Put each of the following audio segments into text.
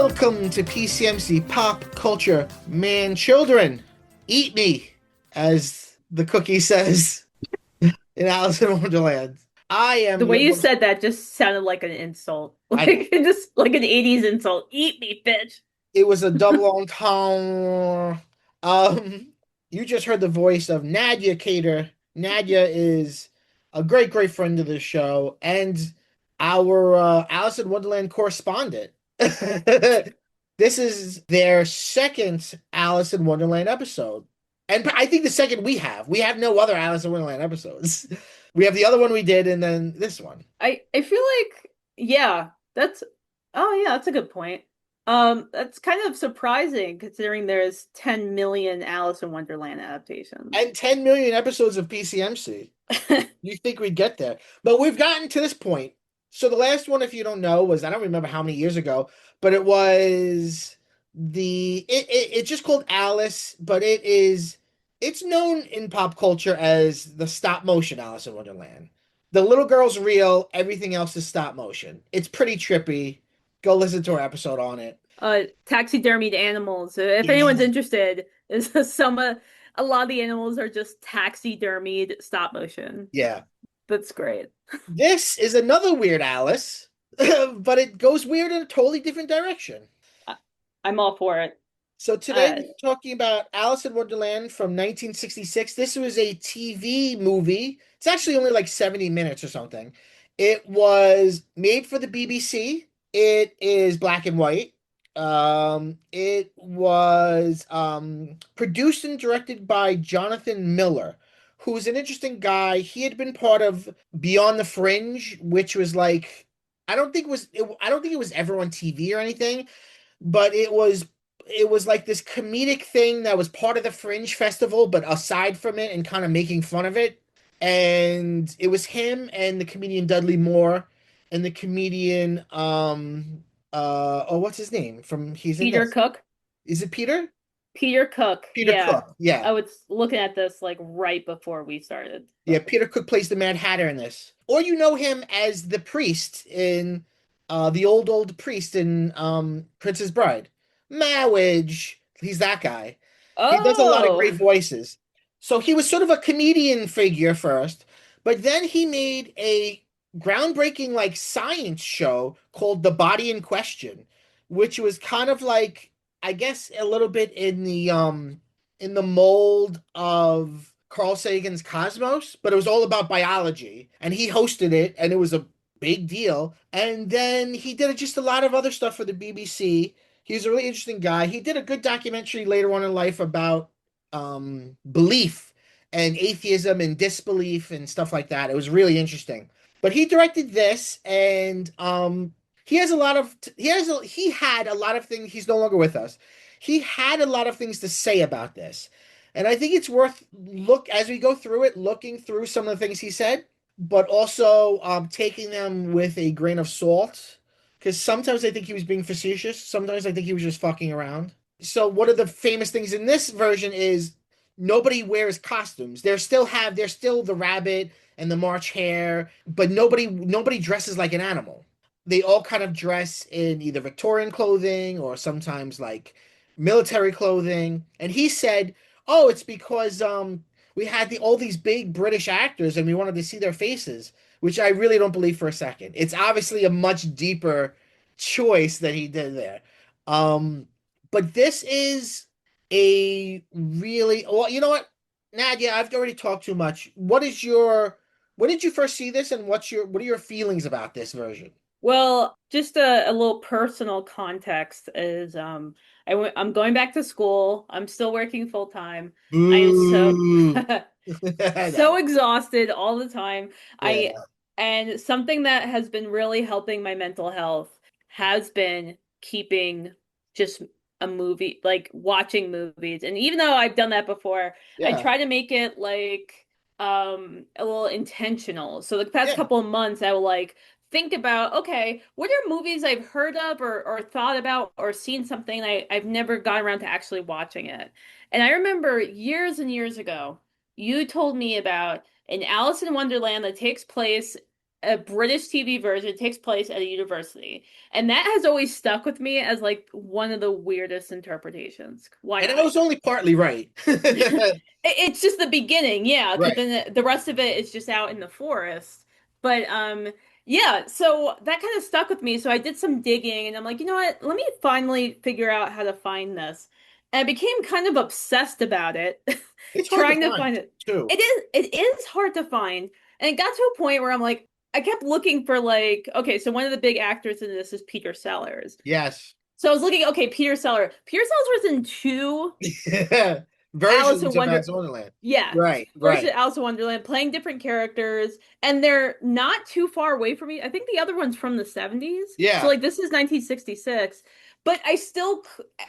Welcome to PCMC Pop Culture Man Children. Eat me, as the cookie says in Alice in Wonderland. I The am way your you host. said that just sounded like an insult. I know. Like just like an 80s insult. Eat me, bitch. It was a double entendre. Um, you just heard the voice of Nadia Cater. Nadia is a great friend of the show and our Alice in Wonderland correspondent. This is their second Alice in Wonderland episode. And I think the second we have. We have no other Alice in Wonderland episodes. We have the other one we did and then this one. I feel like yeah, that's oh yeah, that's a good point. That's kind of surprising considering there's 10 million Alice in Wonderland adaptations. And 10 million episodes of PCMC. You think we'd get there. But we've gotten to this point. So the last one, if you don't know, was I don't remember how many years ago, but it was it's just called Alice, but it's known in pop culture as the stop motion Alice in Wonderland. The little girl's real, everything else is stop motion. It's pretty trippy. Go listen to our episode on it. Taxidermied animals. If anyone's Ex- interested, is a lot of the animals are just taxidermied stop motion. Yeah. That's great. This is another weird Alice, but it goes weird in a totally different direction. I, I'm all for it. So today Uh, we're talking about Alice in Wonderland from 1966. This was a TV movie. It's actually only like 70 minutes or something. It was made for the BBC. It is black and white. It was produced and directed by Jonathan Miller, who's an interesting guy. He had been part of Beyond the Fringe, which was like I don't think it was ever on TV or anything, but it was like this comedic thing that was part of the Fringe Festival, but aside from it and kind of making fun of it. And it was him and the comedian Dudley Moore and the comedian oh, what's his name from he's in Peter this. Cook. Is it Peter? Peter Cook. Peter Yeah. Cook. Yeah. I was looking at this like right before we started. Yeah, But Peter Cook plays the Mad Hatter in this. Or you know him as the priest in the old priest in Princess Bride. Marriage. He's that guy. He does a lot of oh, great voices. So he was sort of a comedian figure first, but then he made a groundbreaking like science show called The Body in Question, which was kind of like I guess a little bit in the mold of Carl Sagan's Cosmos, but it was all about biology. And he hosted it, and it was a big deal. And then he did just a lot of other stuff for the BBC. He's a really interesting guy. He did a good documentary later on in life about belief and atheism and disbelief and stuff like that. It was really interesting. But he directed this, and he has a lot of he had a lot of things. He's no longer with us. He had a lot of things to say about this, and I think it's worth look as we go through it, looking through some of the things he said, but also taking them with a grain of salt. Because sometimes I think he was being facetious. Sometimes I think he was just fucking around. So one of the famous things in this version is nobody wears costumes. There's still the rabbit and the March hare, but nobody dresses like an animal. They all kind of dress in either Victorian clothing or sometimes like military clothing. And he said, "Oh, it's because we had all these big British actors and we wanted to see their faces," which I really don't believe for a second. It's obviously a much deeper choice that he did there. Um, but this is a really well, you know what, Nadia, I've already talked too much. When did you first see this, and what are your feelings about this version? well, just a little personal context is I'm going back to school. I'm still working full time. I am so Boo. I so know. exhausted all the time. I Yeah. and something that has been really helping my mental health has been keeping just a movie, like watching movies. And even though I've done that before, I Yeah. try to make it like a little intentional. So the past Yeah. couple of months I will like think about, okay, what are movies I've heard of or thought about or seen something I've never got around to actually watching it. And I remember years and years ago, you told me about an Alice in Wonderland that takes place a British TV version. It takes place at a university. And that has always stuck with me as like one of the weirdest interpretations. Why And I not? was only partly right. It's just the beginning, yeah, because Right. then the rest of it is just out in the forest. But yeah, so that kind of stuck with me. So I did some digging and I'm like, you know what? Let me finally figure out how to find this. And I became kind of obsessed about it, It's hard to trying to find find it. too. It is hard to find. And it got to a point where I'm like, I kept looking for like, okay, so one of the big actors in this is Peter Sellers. Yes. So I was looking, okay, Peter Sellers. Peter Sellers was in two Alice Versions in of Alice Wonder. in Wonderland. Yeah, Right, versus right. Alice in Wonderland, playing different characters, and they're not too far away from me. I think the other one's from the 70s. So Yeah, like this is 1966. But I still,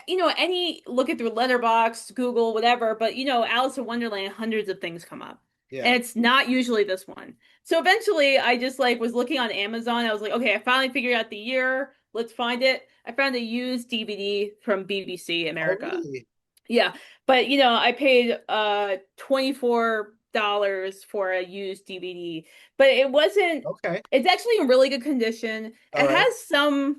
any looking through Letterboxd, Google, whatever, but Alice in Wonderland, hundreds of things come up. And yeah. it's not usually this one. So eventually I just like was looking on Amazon. I was like, okay, I finally figured out the year. Let's find it. I found a used DVD from BBC Oh, America. really? Yeah, but I paid $24 for a used DVD, but Okay. it's actually in really good condition. All right. It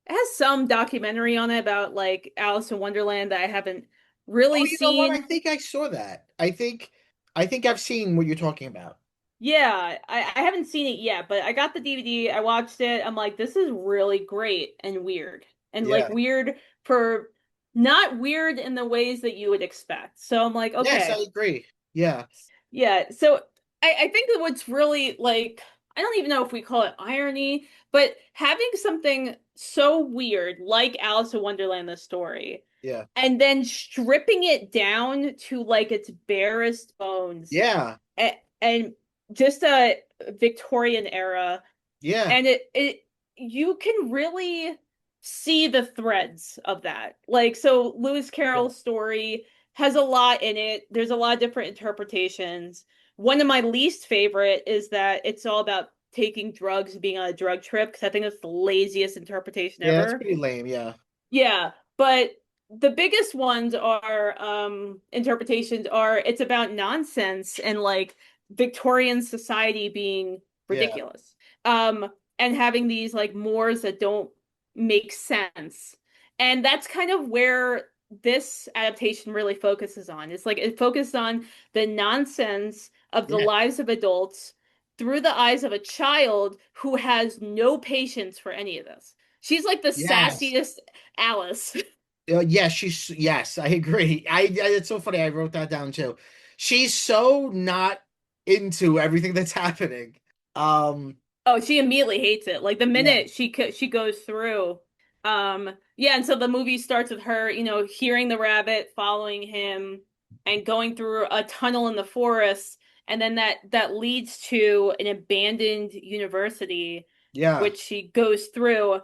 has some documentary on it about like Alice in Wonderland that I haven't Oh, really you know what? I seen. think I saw that. I think I've seen what you're talking about. Yeah, I haven't seen it yet, but I got the DVD, I watched it. I'm like, this is really great and weird. And like Yeah. weird for not weird in the ways that you would expect. So I'm like, Yes, I okay. agree. Yeah. Yeah, so I think that what's really like, I don't even know if we call it irony, but having something so weird like Alice in Wonderland, the story, Yeah. and then stripping it down to like its barest bones Yeah. and just a Victorian era, Yeah. and it you can really see the threads of that. Like, so Lewis Yeah. Carroll's story has a lot in it. There's a lot of different interpretations. One of my least favorite is that it's all about taking drugs and being on a drug trip because I think that's the laziest interpretation Yeah, it's ever. pretty lame. Yeah. Yeah, but the biggest ones are interpretations are it's about nonsense and like Victorian society being Yeah. ridiculous. And having these like mores that don't make sense. And that's kind of where this adaptation really focuses on. It's like it focuses on the nonsense of the Yeah. lives of adults through the eyes of a child who has no patience for any of this. She's like the Yes. sassiest Alice. Yes, I agree. It's so funny. I wrote that down too. She's so not into everything that's happening. Um, Oh, she immediately hates it. Like the yeah. minute she goes through, yeah, and so the movie starts with her, hearing the rabbit, following him, and going through a tunnel in the forest, and then that leads to an abandoned university, Yeah. which she goes through.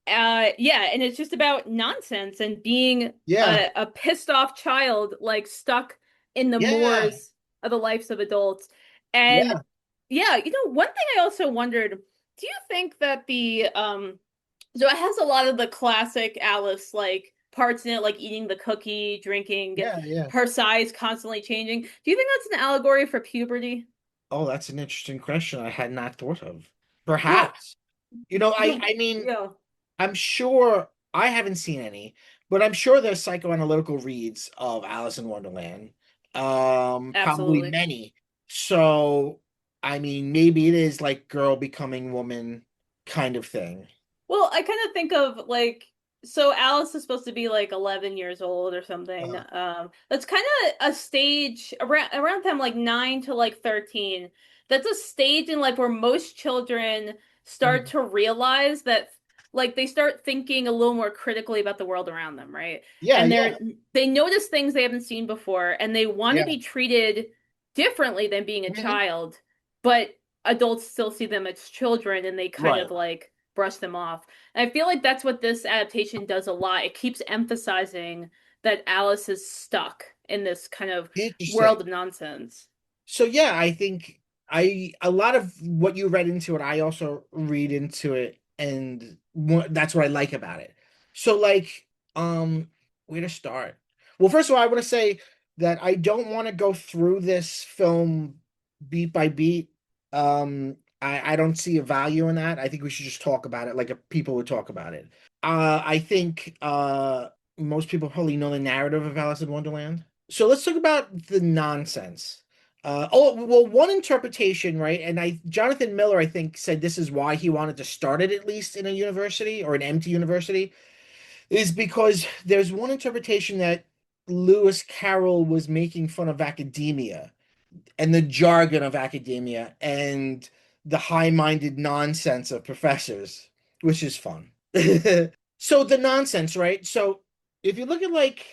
Yeah, and it's just about nonsense and being Yeah. a pissed off child, like stuck in the Yeah. moors of the lives of adults. And Yeah. yeah, one thing I also wondered, do you think that the so it has a lot of the classic Alice like parts in it, like eating the cookie, drinking, Yeah. Yeah. her size constantly changing. Do you think that's an allegory for puberty? Oh, that's an interesting question I had not thought of. Well, Perhaps. You know, I the I mean, yeah, I'm sure I haven't seen any, but I'm sure there's psychoanalytical reads of Alice in Wonderland. Probably absolutely. many. So, I mean, maybe it is like girl becoming woman kind of thing. Well, I kind of think of like so Alice is supposed to be like 11 years old or something. Uh, That's kind of a stage around them like 9 to like 13. That's a stage in like where most children start mhm. to realize that like they start thinking a little more critically about the world around them, right? Yeah, And yeah, they notice things they haven't seen before and they want to yeah. be treated differently than being a Mhm. child, but adults still see them as children and they kind Right. of like brush them off. And I feel like that's what this adaptation does a lot. It keeps emphasizing that Alice is stuck in this kind of Interesting. world of nonsense. So yeah, I think I a lot of what you read into it, I also read into it, and that's what I like about it. So like, where to start? Well, first of all, I want to say that I don't want to go through this film beat by beat. I don't see a value in that. I think we should just talk about it like people would talk about it. I think most people probably know the narrative of Alice in Wonderland. So let's talk about the nonsense. Well, one interpretation, right? And Jonathan Miller, I think, said this is why he wanted to start it at least in a university or an empty university, is because there's one interpretation that Lewis Carroll was making fun of academia and the jargon of academia and the high-minded nonsense of professors, which is fun. So the nonsense, right? So if you look at like,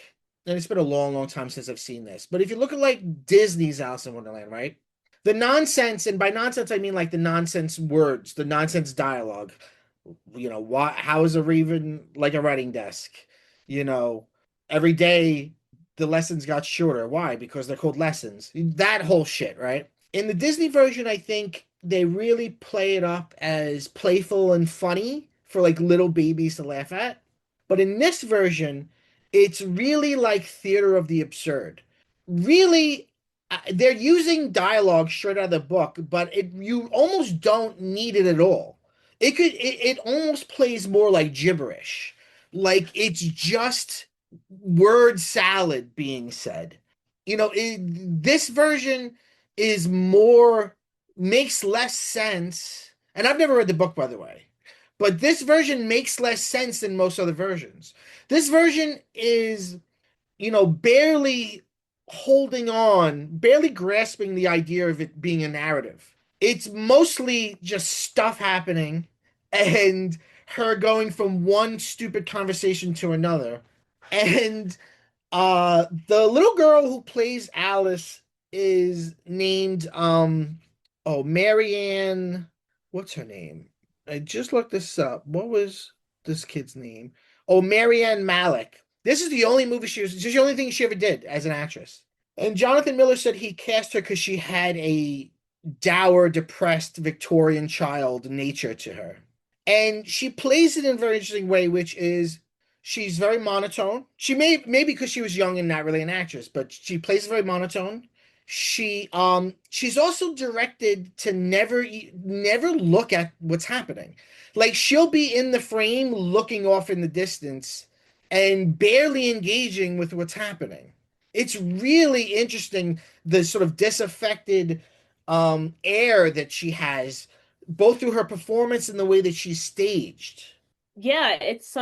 and it's been a long, long time since I've seen this, but if you look at like Disney's Alice in Wonderland, right? The nonsense, and by nonsense I mean like the nonsense words, the nonsense dialogue. Why? How is a raven like a writing desk? You know, every day the lessons got shorter. Why? Because they're called lessons. That whole shit, right? In the Disney version, I think they really play it up as playful and funny for like little babies to laugh at. But in this version, it's really like theater of the absurd. Really, they're using dialogue straight out of the book, but you almost don't need it at all. It almost plays more like gibberish. Like it's just word salad being said. This version is more makes less sense. And I've never read the book, by the way, but this version makes less sense than most other versions. This version is, barely holding on, barely grasping the idea of it being a narrative. It's mostly just stuff happening and her going from one stupid conversation to another. And the little girl who plays Alice is named Marianne. What's her name? I just looked this up. What was this kid's name? Oh, Marianne Malik. This is the only thing she ever did as an actress. And Jonathan Miller said he cast her because she had a dour, depressed Victorian child nature to her. And she plays it in a very interesting way, which is she's very monotone. She maybe because she was young and not really an actress, but she plays very monotone. She's also directed to never look at what's happening. Like she'll be in the frame looking off in the distance and barely engaging with what's happening. It's really interesting the sort of disaffected air that she has both through her performance and the way that she's staged. Yeah, it's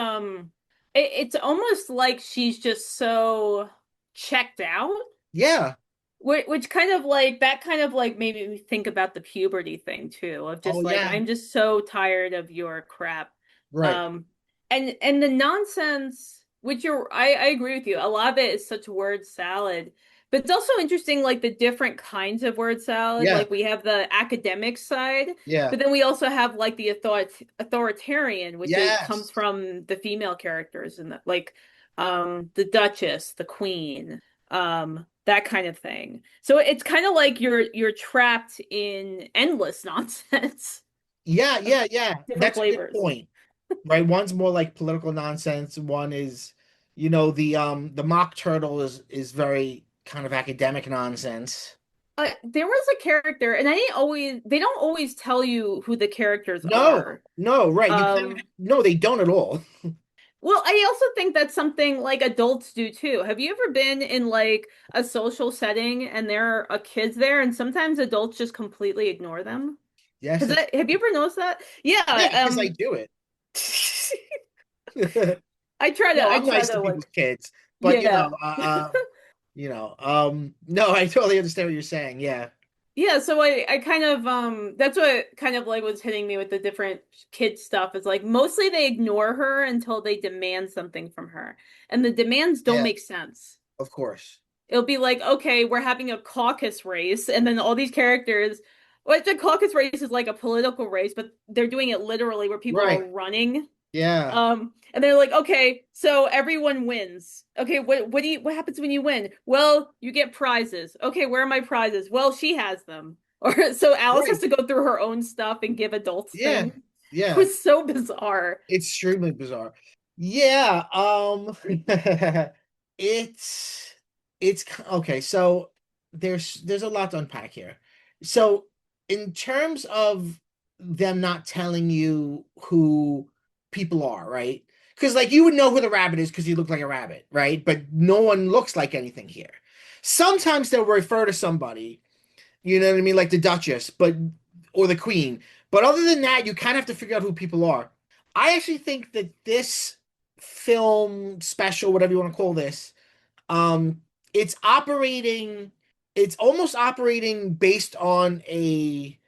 almost like she's just so checked out. Yeah. Which kind of like that kind of like made me think about the puberty thing too, of Oh just like yeah. I'm just so tired of your crap. Right. Um and the nonsense, which I agree with you. A lot of it is such word salad. But it's also interesting like the different kinds of word salad. Yeah. Like we have the academic side, Yeah. but then we also have like the authoritarian, which is comes Yes. from the female characters and like the Duchess, the Queen, that kind of thing. So it's kind of like you're trapped in endless nonsense Yeah, of yeah, yeah. different That's a good flavors. point. Right? One's more like political nonsense. One is, the mock turtle is very kind of academic nonsense. There was a character, and they don't always tell you who the characters No, are. no, right. You kind of Um, no, they don't at all. well, I also think that's something like adults do too. Have you ever been in like a social setting and there are kids there, and sometimes adults just completely ignore them? Yes, that's Have you ever noticed that? yeah, Yeah, because I do it. No, I I'm try nice to to like people's kids, but yeah. no, I totally understand what you're saying. Yeah. Yeah, so I kind of that's what kind of like was hitting me with the different kid stuff is like mostly they ignore her until they demand something from her. And the demands don't Yeah, make sense. of course. It'll be like, okay, we're having a caucus race, and then all these characters, well, the caucus race is like a political race, but they're doing it literally where people are Right. running. Yeah. And they're like, okay, so everyone wins. Okay, what happens when you win? Well, you get prizes. Okay, where are my prizes? Well, she has them. Or so Alice has Right. to go through her own stuff and give adults Yeah. things. It Yeah. was so bizarre. Extremely bizarre. Yeah, it's okay, so there's a lot to unpack here. So in terms of them not telling you who people are, right? Because like you would know who the rabbit is because you look like a rabbit, right? But no one looks like anything here. Sometimes they'll refer to somebody, you know what I mean, like the Duchess, but or the Queen. But other than that, you kind of have to figure out who people are. I actually think that this film special, whatever you want to call this, um, it's operating, it's almost operating based on a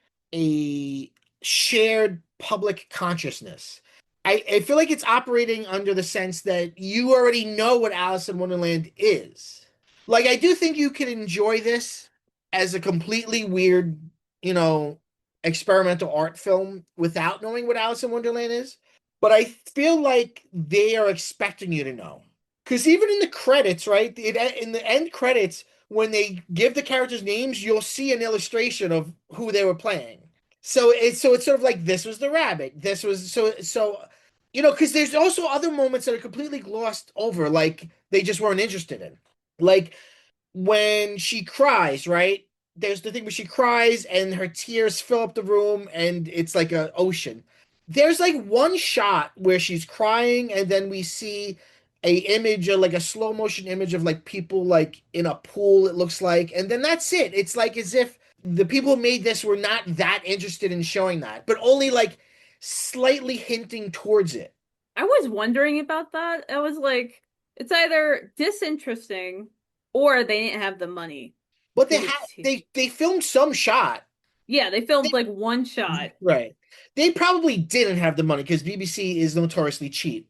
shared public consciousness. I feel like it's operating under the sense that you already know what Alice in Wonderland is. Like I do think you can enjoy this as a completely weird, you know, experimental art film without knowing what Alice in Wonderland is. But I feel like they are expecting you to know. Because even in the credits, right? In the end credits, when they give the characters names, you'll see an illustration of who they were playing. So it's sort of like this was the rabbit. This was so you know, because there's also other moments that are completely glossed over, like they just weren't interested in. Like when she cries, right? There's the thing where she cries and her tears fill up the room and it's like an ocean. There's like one shot where she's crying and then we see a image of like a slow motion image of like people like in a pool, it looks like, and then that's it. It's like as if the people who made this were not that interested in showing that, but only like slightly hinting towards it. I was wondering about that. I was like, it's either disinteresting or they didn't have the money But they to, had to... they filmed some shot. Yeah, they filmed like one shot. Right. They probably didn't have the money because BBC is notoriously cheap.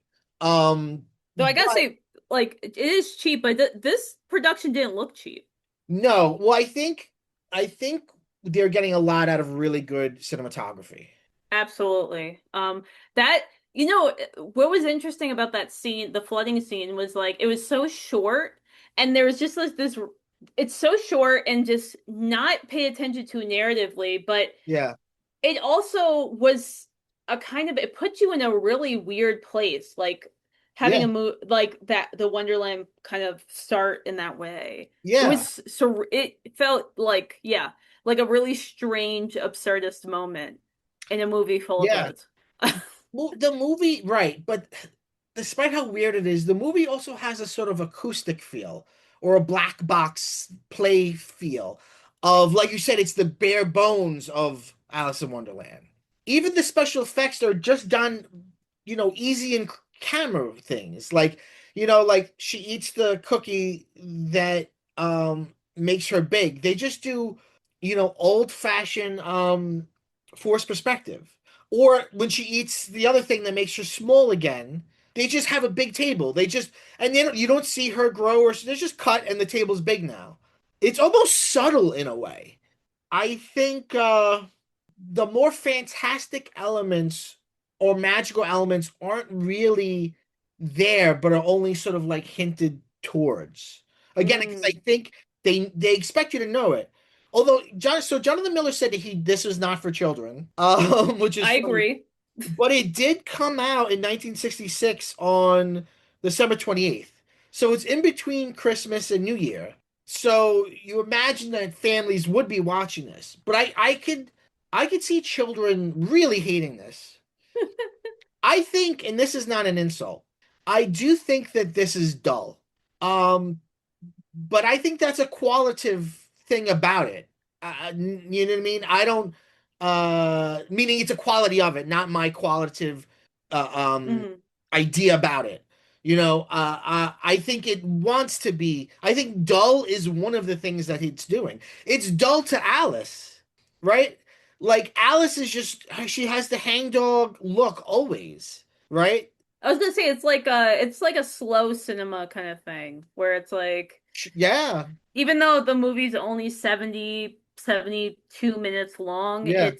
Though I gotta But say, like, it is cheap, but this production didn't look cheap. no, well, I think they're getting a lot out of really good cinematography. Absolutely. That, what was interesting about that scene, the flooding scene, was like it was so short, and there was just this it's so short and just not paid attention to narratively, but Yeah, it also was a kind of, it put you in a really weird place, like having yeah, a move like that, the Wonderland kind of start in that way. It yeah, was so, it felt like, yeah, like a really strange absurdist moment in a movie full of yeah. birds. The movie, right, but despite how weird it is, the movie also has a sort of acoustic feel or a black box play feel of, like you said, it's the bare bones of Alice in Wonderland. Even the special effects are just done, easy and camera things. Like, like she eats the cookie that makes her big. They just do, old-fashioned forced perspective. Or when she eats the other thing that makes her small again, they just have a big table. And then you don't see her grow or there's just cut and the table's big now. It's almost subtle in a way. I think the more fantastic elements or magical elements aren't really there, but are only sort of like hinted towards. Again, because I Mm, think they expect you to know it. Although Jonathan Miller said that this was not for children, which is I funny. agree. But it did come out in 1966 on December 28th. So it's in between Christmas and New Year. So you imagine that families would be watching this. But I could see children really hating this. I think, and this is not an insult, I do think that this is dull. Um, but I think that's a qualitative thing about it. You know what I mean? I don't, meaning it's a quality of it, not my qualitative, uh, um, Mm. idea about it. I think it wants to be, I think dull is one of the things that it's doing. It's dull to Alice, right? Like Alice is just, she has the hangdog look always, right? I was gonna say it's like a slow cinema kind of thing where it's like, Yeah, even though the movie's only 72 minutes long, yeah,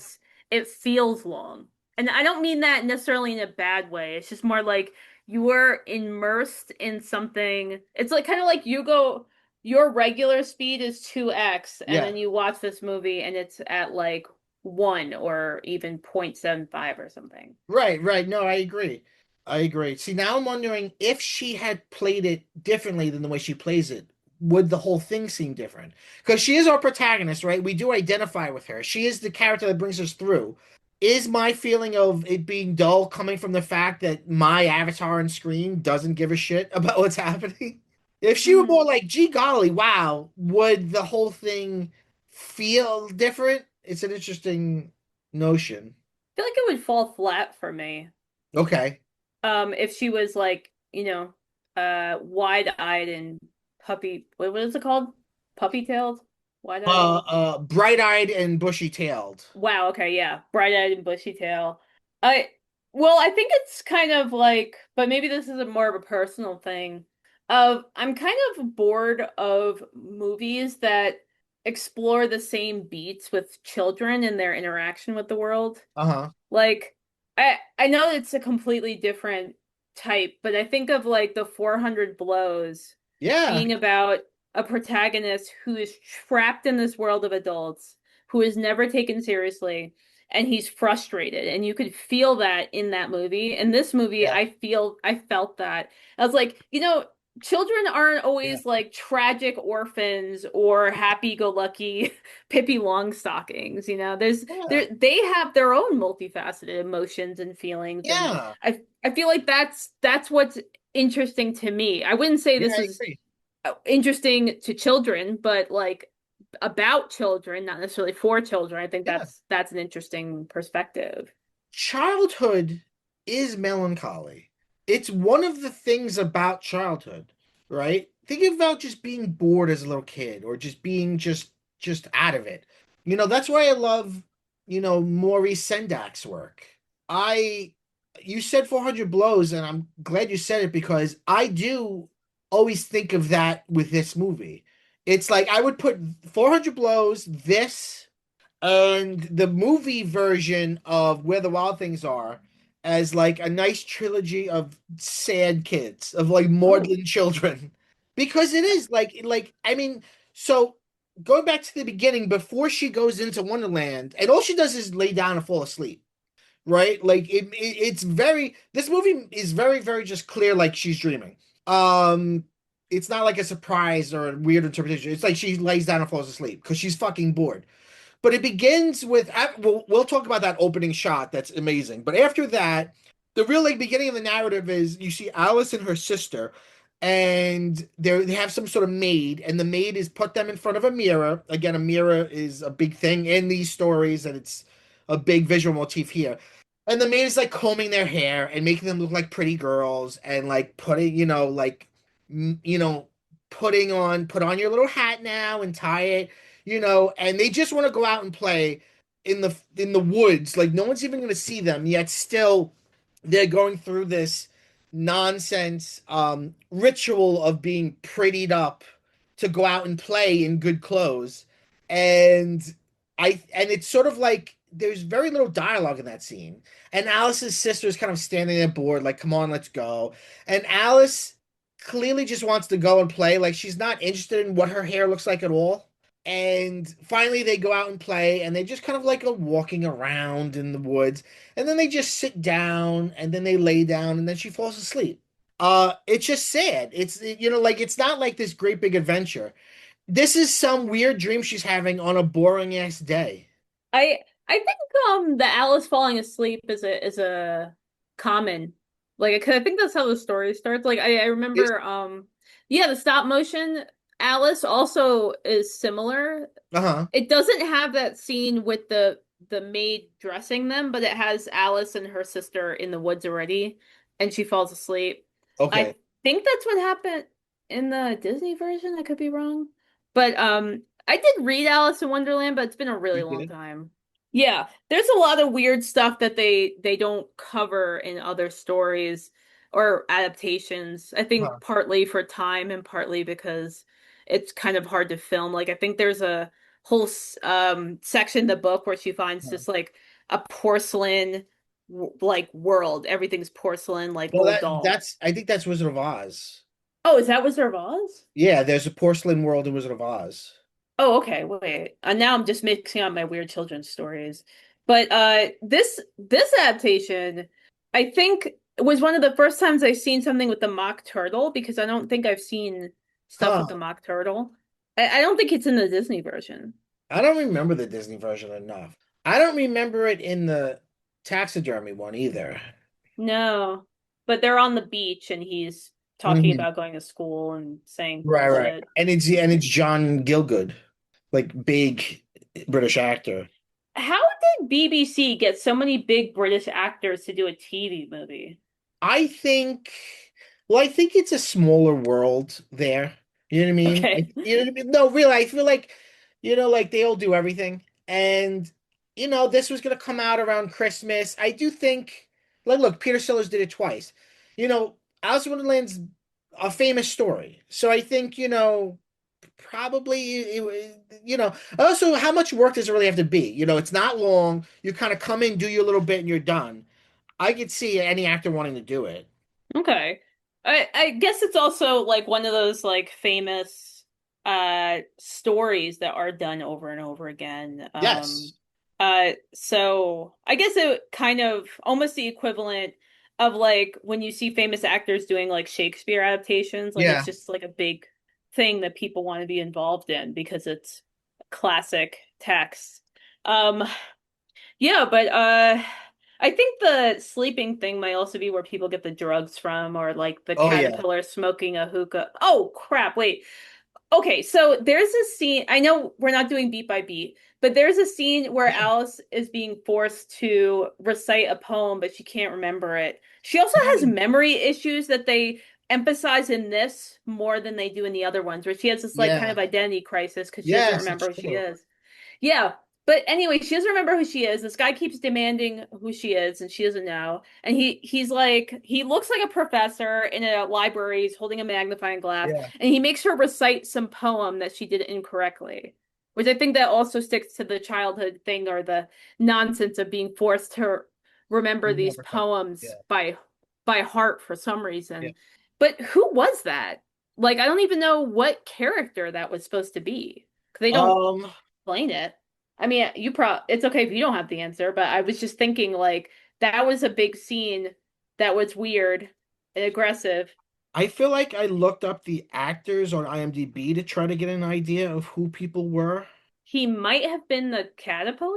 it feels long. And I don't mean that necessarily in a bad way. It's just more like you were immersed in something. It's like kind of like your regular speed is 2x and yeah. then you watch this movie and it's at like 1 or even 0.75 or something. Right, right. No, I agree. I agree. See, now I'm wondering if she had played it differently than the way she plays it, would the whole thing seem different? Because she is our protagonist, right? We do identify with her. She is the character that brings us through. is my feeling of it being dull coming from the fact that my avatar on screen doesn't give a shit about what's happening? If she were more Hmm. like, gee golly, wow, would the whole thing feel different? It's an interesting notion. I feel like it would fall flat for me. Okay. If she was like, wide-eyed and puppy, what is it called? Puppy-tailed? Wide-eyed and Bright-eyed and bushy-tailed. wow, okay, yeah. Bright-eyed and bushy-tail. I well, I think it's kind of like, but maybe this is a more of a personal thing. Of I'm kind of bored of movies that explore the same beats with children and their interaction with the world. Uh-huh. Like I know it's a completely different type, but I think of like the 400 Blows Yeah. being about a protagonist who is trapped in this world of adults, who is never taken seriously, and he's frustrated. And you could feel that in that movie. In this movie, Yeah. I felt that. I was like, children aren't Yeah. always like tragic orphans or happy-go-lucky Pippi Longstockings, Yeah. they have their own multifaceted emotions and feelings, and Yeah. I feel like that's what's interesting to me. I wouldn't say Yeah, this I is agree. interesting to children, but like about children, not necessarily for children. I think Yeah. that's an interesting perspective. Childhood is melancholy. It's one of the things about childhood, right? Think about just being bored as a little kid or just being just out of it. That's why I love, Maurice Sendak's work. I You said 400 blows and I'm glad you said it because I do always think of that with this movie. It's like I would put 400 blows, this and the movie version of Where the Wild Things Are as like a nice trilogy of sad kids, of like Oh, maudlin children. Because it is like I mean, so going back to the beginning, before she goes into Wonderland, and all she does is lay down and fall asleep, right? Like it's very this movie is very, very just clear like she's dreaming. Um it's not like a surprise or a weird interpretation. It's like she lays down and falls asleep because she's fucking bored. But it begins with we'll talk about that opening shot. That's amazing. But after that, the real like beginning of the narrative is you see Alice and her sister, and they have some sort of maid, and the maid is put them in front of a mirror. Again, a mirror is a big thing in these stories, and it's a big visual motif here. And the maid is like combing their hair and making them look like pretty girls, and like putting, m- you know, put on your little hat now and tie it, and they just want to go out and play in the woods. Like no one's even going to see them, yet still they're going through this nonsense ritual of being prettied up to go out and play in good clothes. And and it's sort of like there's very little dialogue in that scene. And Alice's sister is kind of standing there bored, like, come on, let's go. And Alice clearly just wants to go and play. Like she's not interested in what her hair looks like at all. And finally they go out and play and they just kind of like go walking around in the woods. And then they just sit down and then they lay down and then she falls asleep. It's just sad. Like it's not like this great big adventure. This is some weird dream she's having on a boring ass day. I think the Alice falling asleep is a common, like, 'cause I think that's how the story starts. Like I Is remember yeah, the stop motion Alice also is similar. uh-huh. It doesn't have that scene with the maid dressing them, but it has Alice and her sister in the woods already, and she falls asleep. Okay. I think that's what happened in the Disney version. I could be wrong. But I did read Alice in Wonderland, but it's been a really You long did? time. Yeah, there's a lot of weird stuff that they don't cover in other stories or adaptations. I think Huh. partly for time and partly because it's kind of hard to film. Like I think there's a whole section in the book where she finds Huh. just like a porcelain like world. Everything's porcelain, like Well, old dolls. I think that's Wizard of Oz. Oh, is that Wizard of Oz? Yeah, there's a porcelain world in Wizard of Oz. Oh, okay. Wait. Now I'm just mixing up my weird children's stories. But this adaptation, I think was one of the first times I've seen something with the mock turtle because I don't think I've seen stuff with the Huh. mock turtle. I don't think it's in the Disney version. I don't remember the Disney version enough. I don't remember it in the. taxidermy one either. No. But they're on the beach and he's talking Mhm. about going to school and saying Right, right. bullshit. And it's John Gielgud, like big British actor. How did BBC get so many big British actors to do a TV movie? I think, well, I think it's a smaller world there. You know what I mean? Okay. You know what I mean? No, really, I feel like, like they all do everything. And, this was going to come out around Christmas. I do think, like, look, Peter Sellers did it twice. You know, Alice in Wonderland's a famous story. So I think, probably, also, how much work does it really have to be? It's not long. You kind of come in, do your little bit, and you're done. I could see any actor wanting to do it. Okay. I guess it's also like one of those like famous stories that are done over and over again. Yes. So I guess it kind of almost the equivalent of like when you see famous actors doing like Shakespeare adaptations, like it's Yeah. just like a big thing that people want to be involved in because it's classic text. Um yeah, but I think the sleeping thing might also be where people get the drugs from, or like the Oh yeah. caterpillar smoking a hookah. Oh crap, wait. Okay, so there's a scene, I know we're not doing beat by beat, but there's a scene where Yeah. Alice is being forced to recite a poem, but she can't remember it. She also has Yeah. memory issues that they emphasize in this more than they do in the other ones, where she has this like kind Yeah. of identity crisis because she doesn't Yes, it's remember who she true. is. Yeah. But anyway, she doesn't remember who she is. This guy keeps demanding who she is, and she doesn't know. And he's like he looks like a professor in a library. He's holding a magnifying glass, Yeah. and he makes her recite some poem that she did incorrectly. Which I think that also sticks to the childhood thing or the nonsense of being forced to remember these Remember something. poems Yeah. by heart for some Yeah. reason. But who was that? Like I don't even know what character that was supposed to be. 'Cause they don't Um, explain it. I mean, it's okay if you don't have the answer, but I was just thinking like that was a big scene that was weird and aggressive. I feel like I looked up the actors on IMDb to try to get an idea of who people were. He might have been the caterpillar,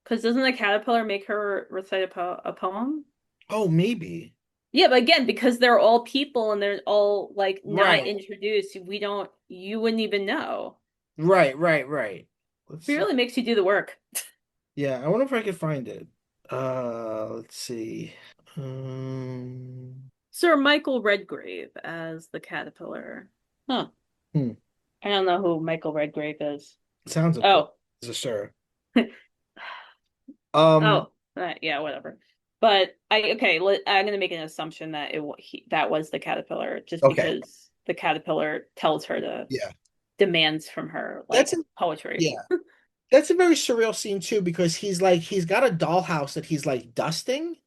because doesn't the caterpillar make her recite a poem? Oh, maybe. Yeah, but again, because they're all people and they're all like not Right. introduced, you wouldn't even know. Right, right, right. Let's It see. really makes you do the work. Yeah, I wonder if I could find it. Let's see. Sir Michael Redgrave as the caterpillar. Huh. Hmm. I don't know who Michael Redgrave is. Sounds important. Oh. As a sir. Um, Oh, yeah, whatever. But I'm gonna make an assumption that that was the caterpillar, just okay. because the caterpillar tells her to Yeah. demands from her That's like poetry. yeah. That's a very surreal scene too, because he's got a dollhouse that he's like dusting,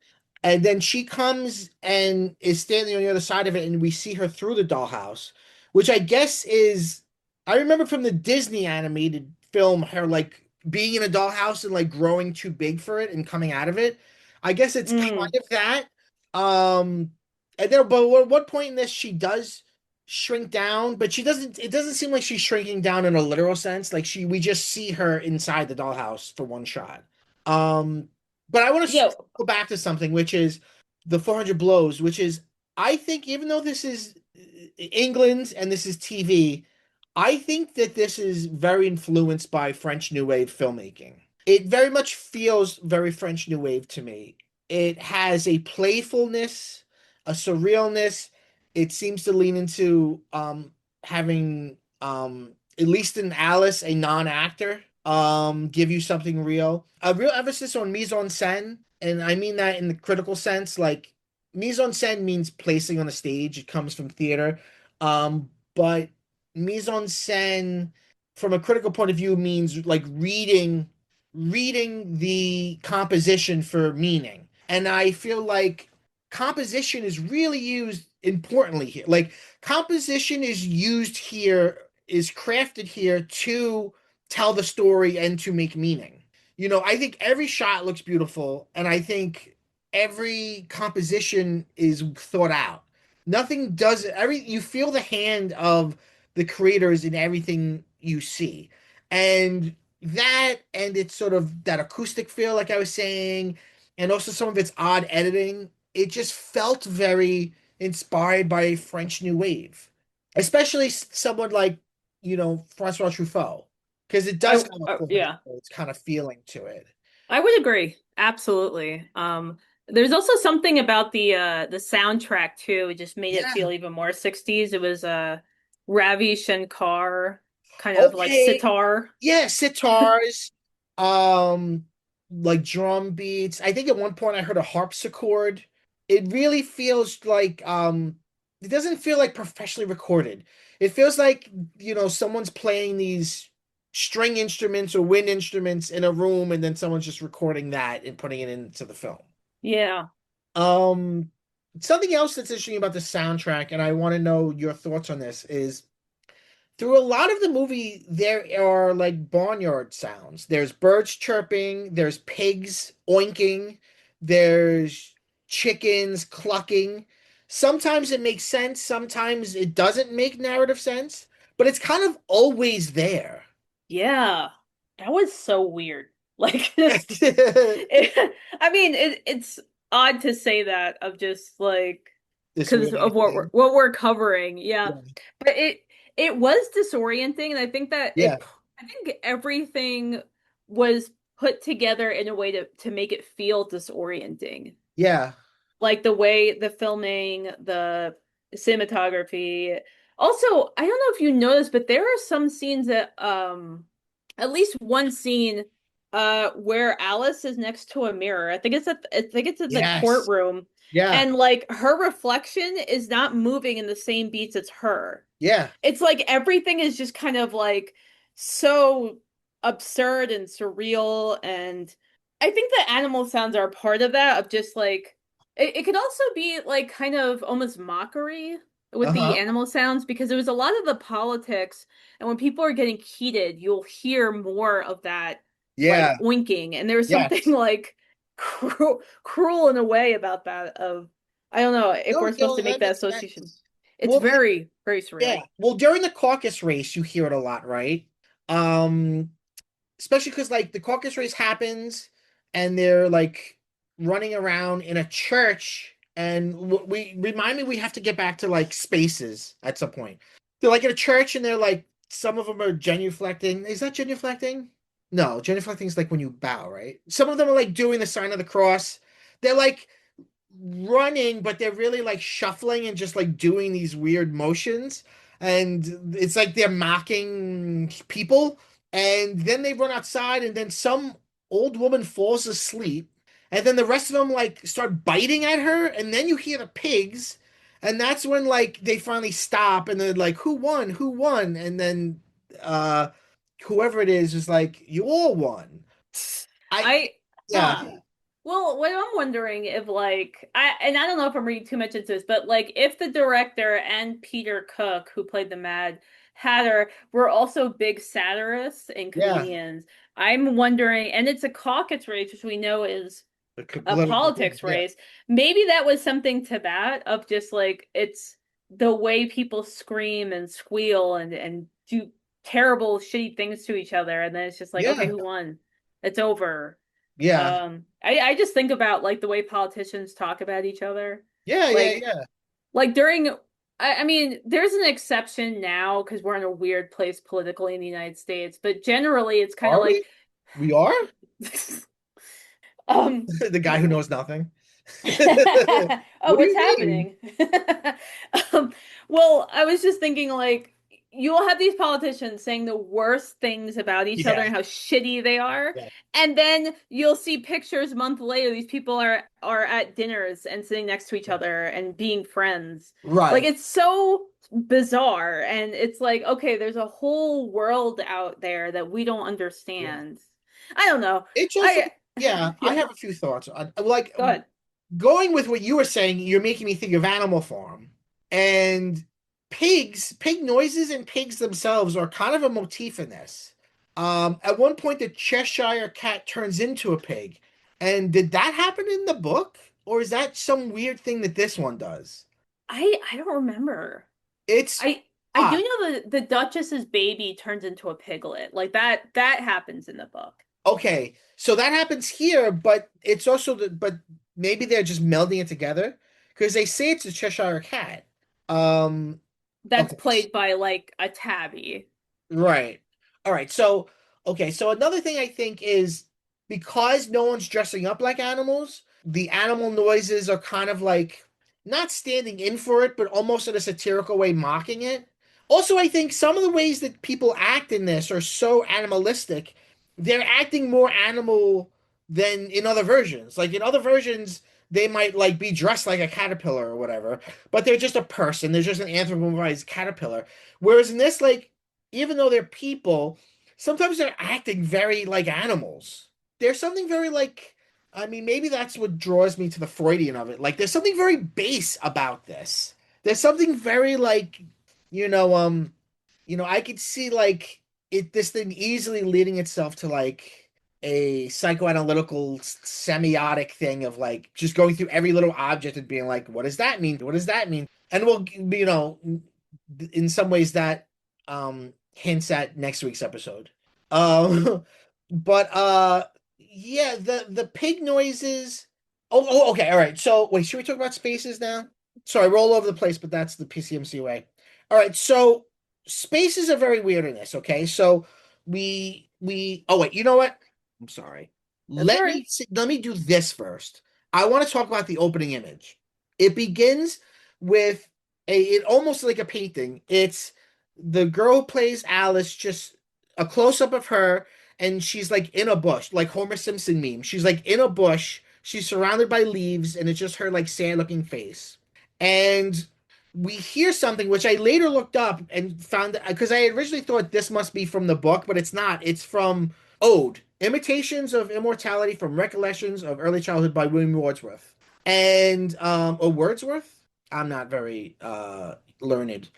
and then she comes and is standing on the other side of it, and we see her through the dollhouse, which I guess is I remember from the Disney animated film her like being in a dollhouse and like growing too big for it and coming out of it. I guess it's kind Mm. of that. Um, and then, but at one point in this, she does shrink down, but she doesn't. It doesn't seem like she's shrinking down in a literal sense. Like we just see her inside the dollhouse for one shot. Um, but I want to Yeah, go back to something, which is the 400 blows, which is I think even though this is England and this is TV, I think that this is very influenced by French New Wave filmmaking. It very much feels very French New Wave to me. It has a playfulness, a surrealness. It seems to lean into having at least in Alice, a non-actor, give you something real. A real emphasis on mise en scène, and I mean that in the critical sense. Like mise en scène means placing on a stage. It comes from theater. But mise en scène from a critical point of view means like reading the composition for meaning. And I feel like composition is really used importantly here. Like composition is used here, is crafted here to tell the story and to make meaning. I think every shot looks beautiful, and I think every composition is thought out. Nothing does every you feel the hand of the creators in everything you see. And that and it's sort of that acoustic feel, like I was saying, and also some of its odd editing, it just felt very inspired by French New Wave, especially someone like, Francois Truffaut, because it does have a French Yeah. it's kind of feeling to it. I would agree. Absolutely. There's also something about the soundtrack too. It just made it Yeah. feel even more 60s. It was Ravi Shankar kind of like Okay. sitar. Yeah, sitars, um, like drum beats. I think at one point I heard a harpsichord. It really feels like it doesn't feel like professionally recorded. It feels like, someone's playing these string instruments or wind instruments in a room and then someone's just recording that and putting it into the film. Yeah. Um, Something else that's interesting about the soundtrack, and I want to know your thoughts on this, is through a lot of the movie, there are like barnyard sounds. There's birds chirping, there's pigs oinking, there's chickens clucking. Sometimes it makes sense, sometimes it doesn't make narrative sense, but it's kind of always there. Yeah. That was so weird. Like I mean, it's odd to say that of just like This because weird ass of what thing. we're covering. Yeah. Yeah. But it was disorienting, and I think that Yeah. I think everything was put together in a way to make it feel disorienting. Yeah. Like the way the filming, the cinematography. Also, I don't know if you noticed, but there are some scenes that at least one scene where Alice is next to a mirror. I think it's in the Yes. courtroom, Yeah. and like her reflection is not moving in the same beats as her. Yeah. It's like everything is just kind of like so absurd and surreal, and I think the animal sounds are part of that, of just like it could also be like kind of almost mockery with the Uh-huh. animal sounds, because it was a lot of the politics, and when people are getting heated you'll hear more of that like Yeah. oinking, and there's something Yes. like cruel in a way about that, of I don't know if No, we're supposed no, to make that that makes association. sense. It's Well, very, very yeah. surreal. Well, during the caucus race, you hear it a lot, right? Um, Especially because like the caucus race happens and they're like running around in a church, and we remind me we have to get back to like spaces at some point. They're like in a church and they're like some of them are genuflecting. Is that genuflecting? No, genuflecting is like when you bow, right? Some of them are like doing the sign of the cross. They're like running, but they're really like shuffling and just like doing these weird motions. And it's like they're mocking people. And then they run outside, and then some old woman falls asleep. And then the rest of them like start biting at her. And then you hear the pigs. And that's when like they finally stop and they're like, who won? Who won? And then uh whoever it is like, you all won. I I Yeah. huh. Well, what I'm wondering if like I don't know if I'm reading too much into this, but like if the director and Peter Cook, who played the Mad Hatter, were also big satirists and Yeah. comedians, I'm wondering, and it's a caucus race, which we know is The a political thing. politics Yeah. race. Maybe that was something to that, of just like it's the way people scream and squeal and do terrible, shitty things to each other, and then it's just like, okay, Yeah. who won? It's over. Yeah. I just think about like the way politicians talk about each other. Yeah. Yeah. Like Yeah. during I mean, there's an exception now because we're in a weird place politically in the United States, but generally it's kind of Are like we? We are? um The guy who knows nothing. oh, What do what's you mean? happening? Um, well, I was just thinking like you'll have these politicians saying the worst things about each other Yeah. and how shitty they are. Yeah. And then you'll see pictures a month later, these people are at dinners and sitting next to each Yeah. other and being friends. Like Right. it's so bizarre, and it's like, okay, there's a whole world out there that we don't Yeah. understand. I don't know. It's also, I yeah, I yeah, have a few thoughts. Like go ahead. going with what you were saying, you're making me think of Animal Farm. And pig noises and pigs themselves are kind of a motif in this. At one point, the Cheshire cat turns into a pig. And did that happen in the book? Or is that some weird thing that this one does? I don't remember. It's I I do odd. know the Duchess's baby turns into a piglet. Like that happens in the book. Okay, so that happens here, but it's also but maybe they're just melding it together because they say it's a Cheshire Cat. Um, That's okay, played by like a tabby. right. All right. So, okay. So another thing I think is because no one's dressing up like animals, the animal noises are kind of like not standing in for it, but almost in a satirical way mocking it. Also, I think some of the ways that people act in this are so animalistic. They're acting more animal than in other versions. Like in other versions, they might like be dressed like a caterpillar or whatever, but they're just a person. They're just an anthropomorphized caterpillar. Whereas in this, like even though they're people, sometimes they're acting very like animals. There's something very like, I mean, maybe that's what draws me to the Freudian of it. Like, there's something very base about this. There's something very like, you know, I could see like this thing easily leading itself to like a psychoanalytical semiotic thing of like just going through every little object and being like, what does that mean? What does that mean? And we'll, in some ways that hints at next week's episode. Um, but yeah, the pig noises. Oh, okay, all right. So wait, should we talk about spaces now? Sorry, roll over the place, but that's the PCMC way. All right, so spaces are very weird in this. Okay, so we. Oh wait, you know what? I'm sorry. That's all right. Let me do this first. I want to talk about the opening image. It begins with it almost like a painting. It's the girl who plays Alice, just a close up of her, and she's like in a bush, like Homer Simpson meme. She's like in a bush. She's surrounded by leaves, and it's just her like sad looking face. And we hear something which I later looked up and found because I originally thought this must be from the book, but it's not. It's from Ode, Imitations of Immortality from Recollections of Early Childhood by William Wordsworth. And or Wordsworth? I'm not very learned.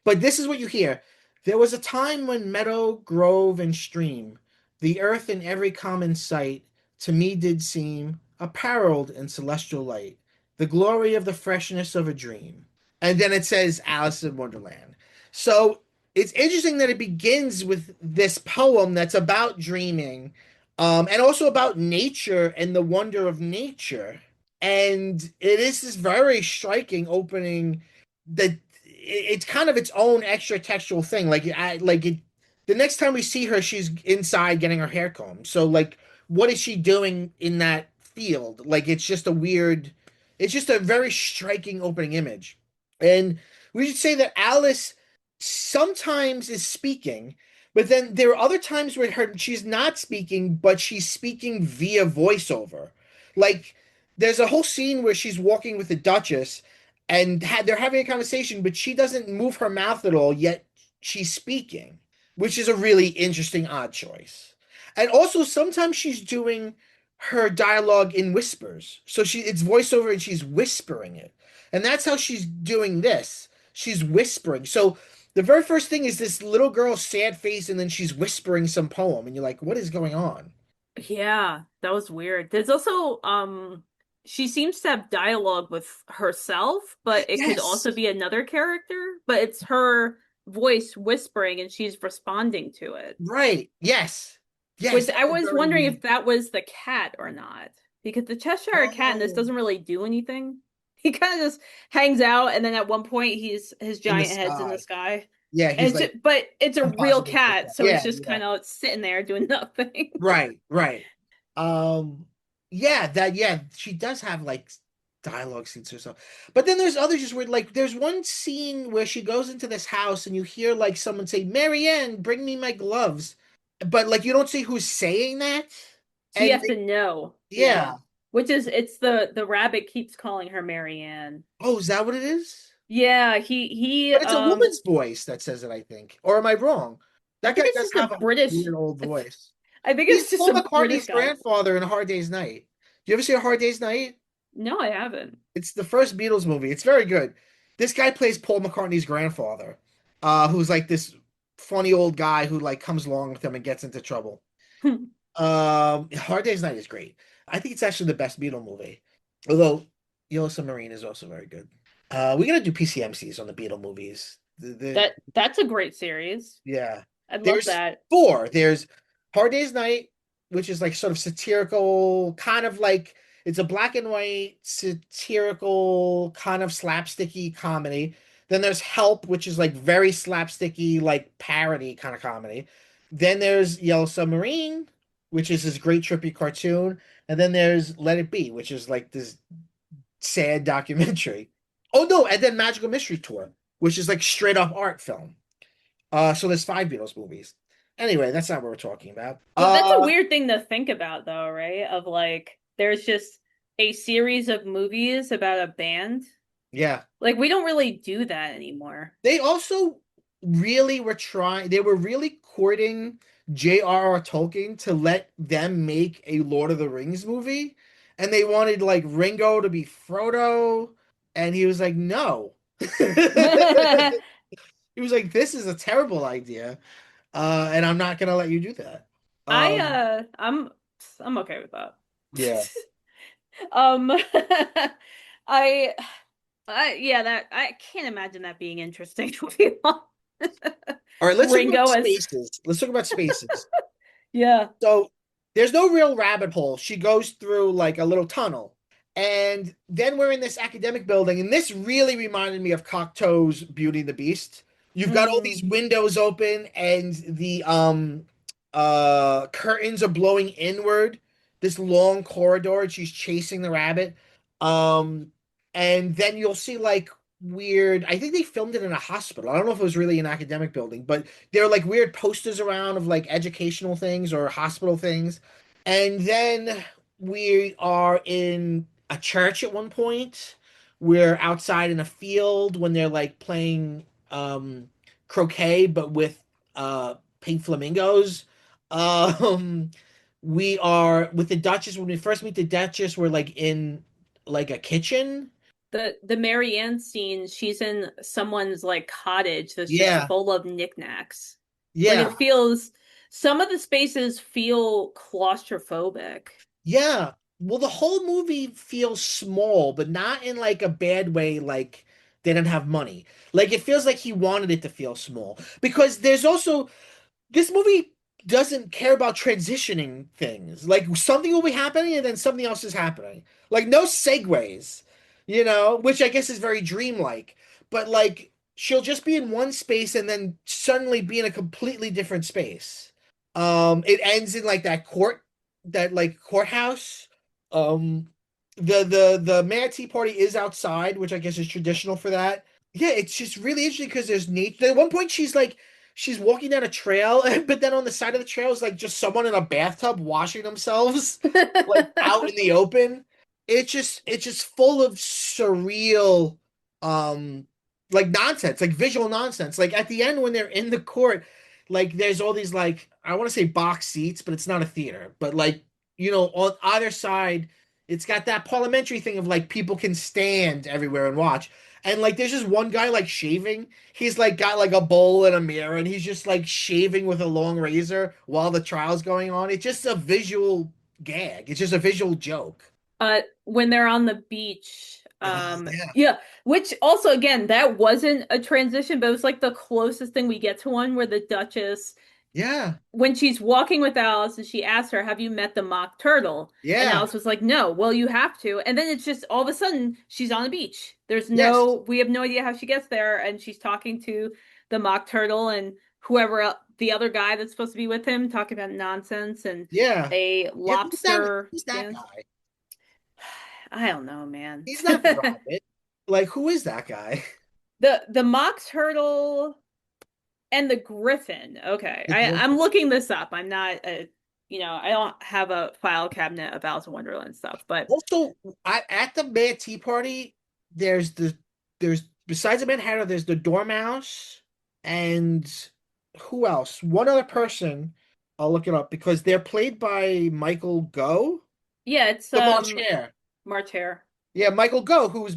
But this is what you hear. There was a time when meadow, grove, and stream, the earth in every common sight, to me did seem apparelled in celestial light, the glory of the freshness of a dream. And then it says Alice in Wonderland. So it's interesting that it begins with this poem that's about dreaming, and also about nature and the wonder of nature. And it is this very striking opening that it's kind of its own extra textual thing. The next time we see her, she's inside getting her hair combed. So like, what is she doing in that field? Like, it's just a very striking opening image. And we should say that Alice sometimes is speaking, but then there are other times where she's not speaking, but she's speaking via voiceover. Like, there's a whole scene where she's walking with the Duchess and they're having a conversation, but she doesn't move her mouth at all, yet she's speaking, which is a really interesting odd choice. And also sometimes she's doing her dialogue in whispers. So it's voiceover and she's whispering it. And that's how she's doing this. She's whispering. So the very first thing is this little girl's sad face, and then she's whispering some poem, and you're like, what is going on? Yeah, that was weird. There's also she seems to have dialogue with herself, but it could also Yes. be another character, but it's her voice whispering and she's responding to it. Right. Yes. Yes, Which I that's a was very wondering weird. if that was the cat or not. Because the Cheshire cat in this Oh, doesn't really do anything. He kind of just hangs out and then at one point his in the giant head's in the sky. sky. Yeah, And he's like but it's a real impossible to cat, catch. so he's Yeah, just yeah. kind of sitting there doing nothing. Right, right. Um, yeah, she does have like dialogue scenes or so. But then there's others just where like there's one scene where she goes into this house and you hear like someone say, Marianne, bring me my gloves. But like you don't see who's saying that. So you And have to know. Yeah. yeah. Which is it's the rabbit keeps calling her Marianne. Oh, is that what it is? Yeah, he But it's a woman's voice that says it, I think. Or am I wrong? I That guy think it's does just have a a British weird old voice. I think He's it's just Paul a British McCartney's guy. grandfather in A Hard Day's Night. Do you ever see A Hard Day's Night? No, I haven't. It's the first Beatles movie. It's very good. This guy plays Paul McCartney's grandfather, who's like this funny old guy who like comes along with him and gets into trouble. Hard Day's Night is great. I think it's actually the best Beatle movie. Although Yellow Submarine is also very good. We're gonna do PCMCs on the Beatle movies. That's a great series. Yeah. I love There's that. four. There's Hard Day's Night. which is like sort of satirical, kind of like it's a black and white satirical kind of slapsticky comedy. Then there's Help, which is like very slapsticky, like parody kind of comedy. Then there's Yellow Submarine, which is this great trippy cartoon. And then there's Let It Be, which is like this sad documentary. Oh no, and then Magical Mystery Tour, which is like straight up art film. So there's five Beatles movies. Anyway, that's not what we're talking about. Well, that's a weird thing to think about, though, right? Of like, there's just a series of movies about a band. Yeah. Like, we don't really do that anymore. They also really were trying, they were really courting J.R.R. Tolkien to let them make a Lord of the Rings movie. And they wanted like Ringo to be Frodo. And he was like, no. He was like, this is a terrible idea. And I'm not gonna let you do that. I Um, I'm okay with that. yeah. Um I yeah, that I can't imagine that being interesting to be honest. All right, let's talk about Ringo as spaces. Let's talk about spaces. yeah. So there's no real rabbit hole. She goes through like a little tunnel. And then we're in this academic building, and this really reminded me of Cocteau's Beauty and the Beast. You've got all Mm. these windows open and the curtains are blowing inward, this long corridor, and she's chasing the rabbit. Um and then you'll see like weird, I think they filmed it in a hospital. I don't know if it was really an academic building, but there are like weird posters around of like educational things or hospital things. And then we are in a church at one point. We're outside in a field when they're like playing croquet, but with pink flamingos. Um, we are with the Duchess. When we first meet the Duchess, we're like in like a kitchen. The Marianne scene, she's in someone's like cottage that's just Yeah, full of knickknacks. Like yeah, it feels some of the spaces feel claustrophobic. yeah. Well, the whole movie feels small, but not in like a bad way, like they didn't have money. Like it feels like he wanted it to feel small. Because there's also this movie doesn't care about transitioning things. Like something will be happening and then something else is happening. Like no segues, which I guess is very dreamlike. But like she'll just be in one space and then suddenly be in a completely different space. It ends in like that like courthouse. Um, the manatee party is outside, which I guess is traditional for that. Yeah, it's just really interesting because there's nature. At one point, she's walking down a trail, but then on the side of the trail is like just someone in a bathtub washing themselves, like out in the open. It's just full of surreal, um, like nonsense, like visual nonsense. Like at the end when they're in the court, like there's all these like I want to say box seats, but it's not a theater. But like on either side, it's got that parliamentary thing of like people can stand everywhere and watch. And like there's just one guy like shaving. He's like got like a bowl and a mirror and he's just like shaving with a long razor while the trial's going on. It's just a visual gag. It's just a visual joke. When they're on the beach, Yeah. yeah, which also again, that wasn't a transition, but it was like the closest thing we get to one where the Duchess Yeah. when she's walking with Alice and she asks her, "Have you met the mock turtle?" And Yeah. Alice was like, "No." Well, you have to. And then it's just all of a sudden she's on the beach. Yes. We have no idea how she gets there, and she's talking to the mock turtle and whoever the other guy that's supposed to be with him, talking about nonsense and Yeah. a Yeah. Who's that? lobster Who's that stand. guy? I don't know, man. He's not the rabbit. Like, who is that guy? The mock turtle and the griffin. Okay. The I'm Griffin. looking this up. I'm not I don't have a file cabinet of Alice in Wonderland stuff, but Also, at the Mad Tea Party, there's there's besides the Mad Hatter, there's the Dormouse and who else? One other person. I'll look it up because they're played by Michael Gough, yeah, it's the March Hare. March Hare. Yeah, Michael Gough, who's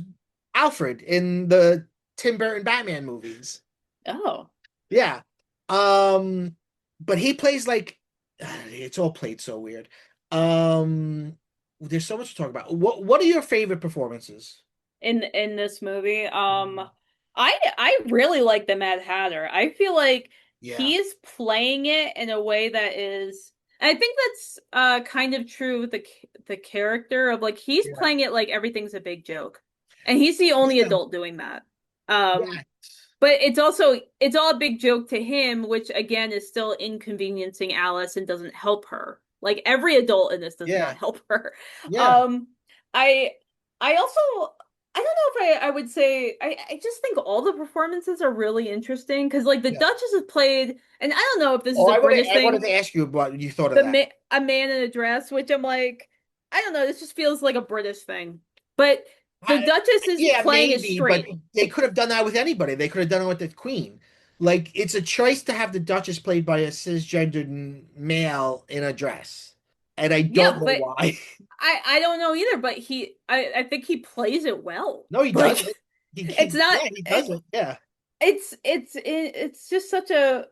Alfred in the Tim Burton Batman movies. Oh. Yeah. But he plays like it's all played so weird. Um, there's so much to talk about. What are your favorite performances? In this movie. I really like the Mad Hatter. I feel like Yeah. he's playing it in a way that is And I think that's kind of true with the character of like he's Yeah. playing it like everything's a big joke. And he's the only Yeah. adult doing that. Um Yeah. but it's all a big joke to him, which again is still inconveniencing Alice and doesn't help her. Like every adult in this does Yeah. not help her. Yeah. Um I I also I don't know if I would say I just think all the performances are really interesting because like the Yeah. Duchess is played, and I don't know if this is Oh, a British I wanted thing, to ask you what you thought of that. a man in a dress, which I'm like, I don't know, this just feels like a British thing. But the I, Duchess is yeah, playing it maybe, but straight. they could have done that with anybody. They could have done it with the Queen. Like, it's a choice to have the Duchess played by a cisgendered male in a dress, and I don't Yeah, know but why. I don't know either, but I think he plays it well. No, he Like does it. it's not Yeah, he does it. Yeah. it's just such a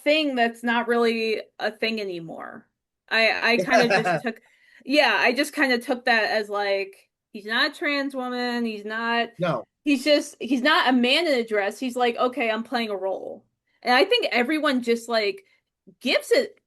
thing that's not really a thing anymore. I kind of just took yeah, I just kind of took that as like he's not a trans woman, No. he's not a man in a dress. He's like, okay, I'm playing a role. And I think everyone just like gives it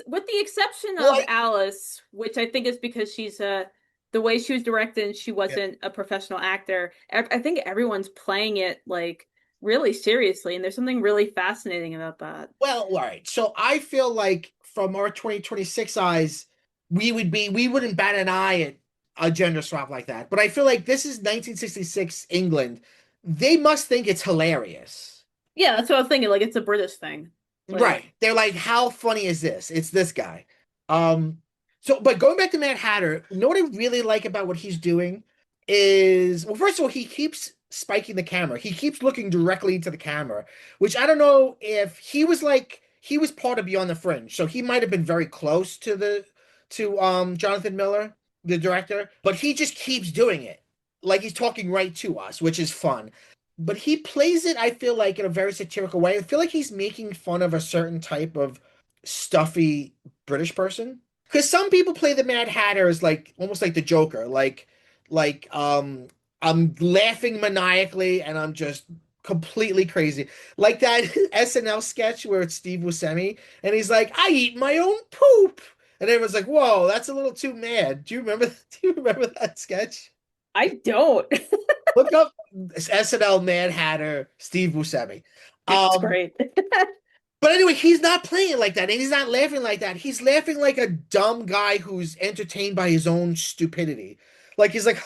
with the exception Well, of Alice, which I think is because she's the way she was directed and she yeah. wasn't a professional actor. I think everyone's playing it like really seriously, and there's something really fascinating about that. Well, all right. So I feel like from our 2026 eyes, we wouldn't bat an eye at a gender swap like that. But I feel like this is 1966 England. They must think it's hilarious. Yeah, that's what I was thinking. Like it's a British thing. Right. Like, They're like, how funny is this? It's this guy. Um, but going back to Mad Hatter, you know what I really like about what he's doing is, well, first of all, he keeps spiking the camera. He keeps looking directly into the camera, which I don't know if he was part of Beyond the Fringe, so he might have been very close to Jonathan Miller, the director, but he just keeps doing it. Like he's talking right to us, which is fun, but he plays it, I feel like, in a very satirical way. I feel like he's making fun of a certain type of stuffy British person. Because some people play the Mad Hatter as like almost like the Joker, like I'm laughing maniacally and I'm just completely crazy. Like that SNL sketch where it's Steve Buscemi and he's like, I eat my own poop. And everyone's like, whoa, that's a little too mad. Do you remember do you remember that sketch? I don't. Look up SNL Mad Hatter Steve Buscemi. It's Um, great. but anyway, he's not playing like that, and he's not laughing like that. He's laughing like a dumb guy who's entertained by his own stupidity. Like he's like,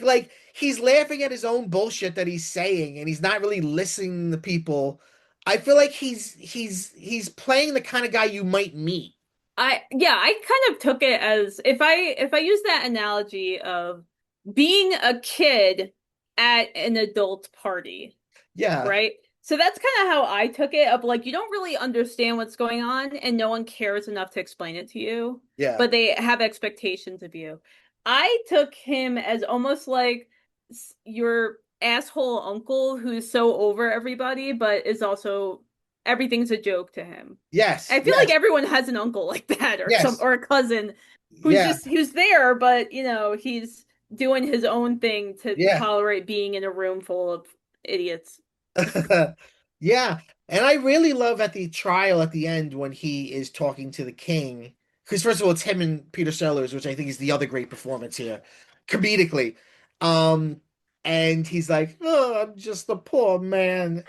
like he's laughing at his own bullshit that he's saying, and he's not really listening to people. I feel like he's playing the kind of guy you might meet. Yeah, I kind of took it as if I use that analogy of being a kid at an adult party, Yeah, right? So that's kind of how I took it of like you don't really understand what's going on and no one cares enough to explain it to you, yeah, but they have expectations of you. I took him as almost like your asshole uncle who's so over everybody, but is also everything's a joke to him. yes, I feel like yes, everyone has an uncle like that yes, or a cousin yeah, who's there, but he's doing his own thing to yeah. tolerate being in a room full of idiots. Yeah. And I really love at the trial at the end when he is talking to the king. Because first of all, it's him and Peter Sellers, which I think is the other great performance here, comedically. Um, and he's like, "Oh, I'm just a poor man,"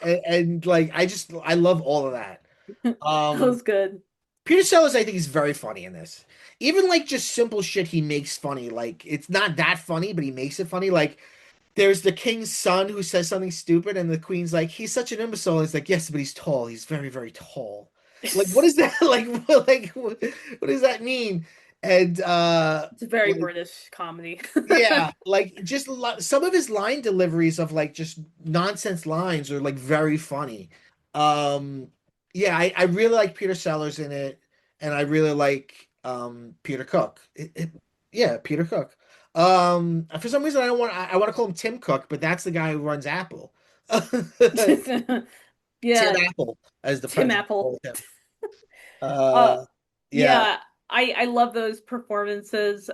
like I love all of that. That Um, was good. Peter Sellers, I think, is very funny in this. Even like just simple shit he makes funny. Like it's not that funny, but he makes it funny. Like there's the king's son who says something stupid, and the queen's like, he's such an imbecile. He's like, yes, but he's tall. He's very, very tall. Like, what is that? What does that mean? And It's a very like, British comedy. yeah, like just some of his line deliveries of like just nonsense lines are like very funny. Um, yeah, I really like Peter Sellers in it, and I really like Peter Cook. Yeah, Peter Cook. For some reason I want to call him Tim Cook, but that's the guy who runs Apple. Tim Yeah, Apple, as the Tim president Apple. called him. Uh, Yeah, yeah, I love those performances.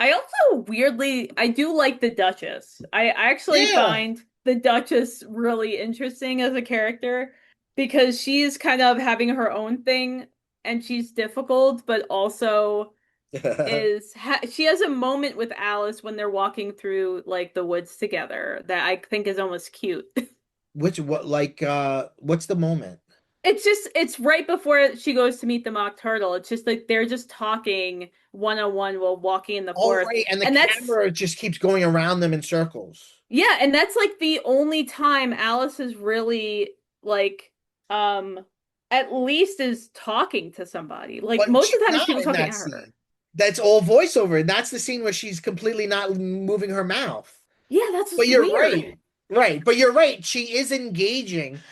I also weirdly I do like the Duchess. I actually yeah, find the Duchess really interesting as a character. because she's kind of having her own thing and she's difficult, but also she has a moment with Alice when they're walking through like the woods together that I think is almost cute. Which what like what's the moment? It's right before she goes to meet the mock turtle. It's just like they're just talking one on one while walking in the Oh, forest. right, and the And that's camera just keeps going around them in circles. yeah, and that's like the only time Alice is really like um at least is talking to somebody. Like But most of she's the time it's not people in talking that at her. scene. That's all voiceover, and that's the scene where she's completely not moving her mouth. Yeah, that's But just you're right. weird. Right. But you're right. She is engaging.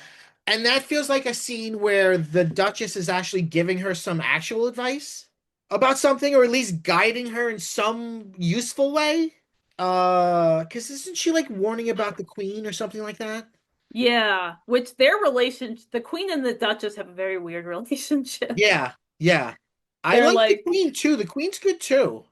And that feels like a scene where the Duchess is actually giving her some actual advice about something, or at least guiding her in some useful way. Because isn't she like warning about the Queen or something like that? Yeah, which their relationship, the Queen and the Duchess have a very weird relationship. Yeah, yeah. I They're like the like Queen too. The Queen's good too.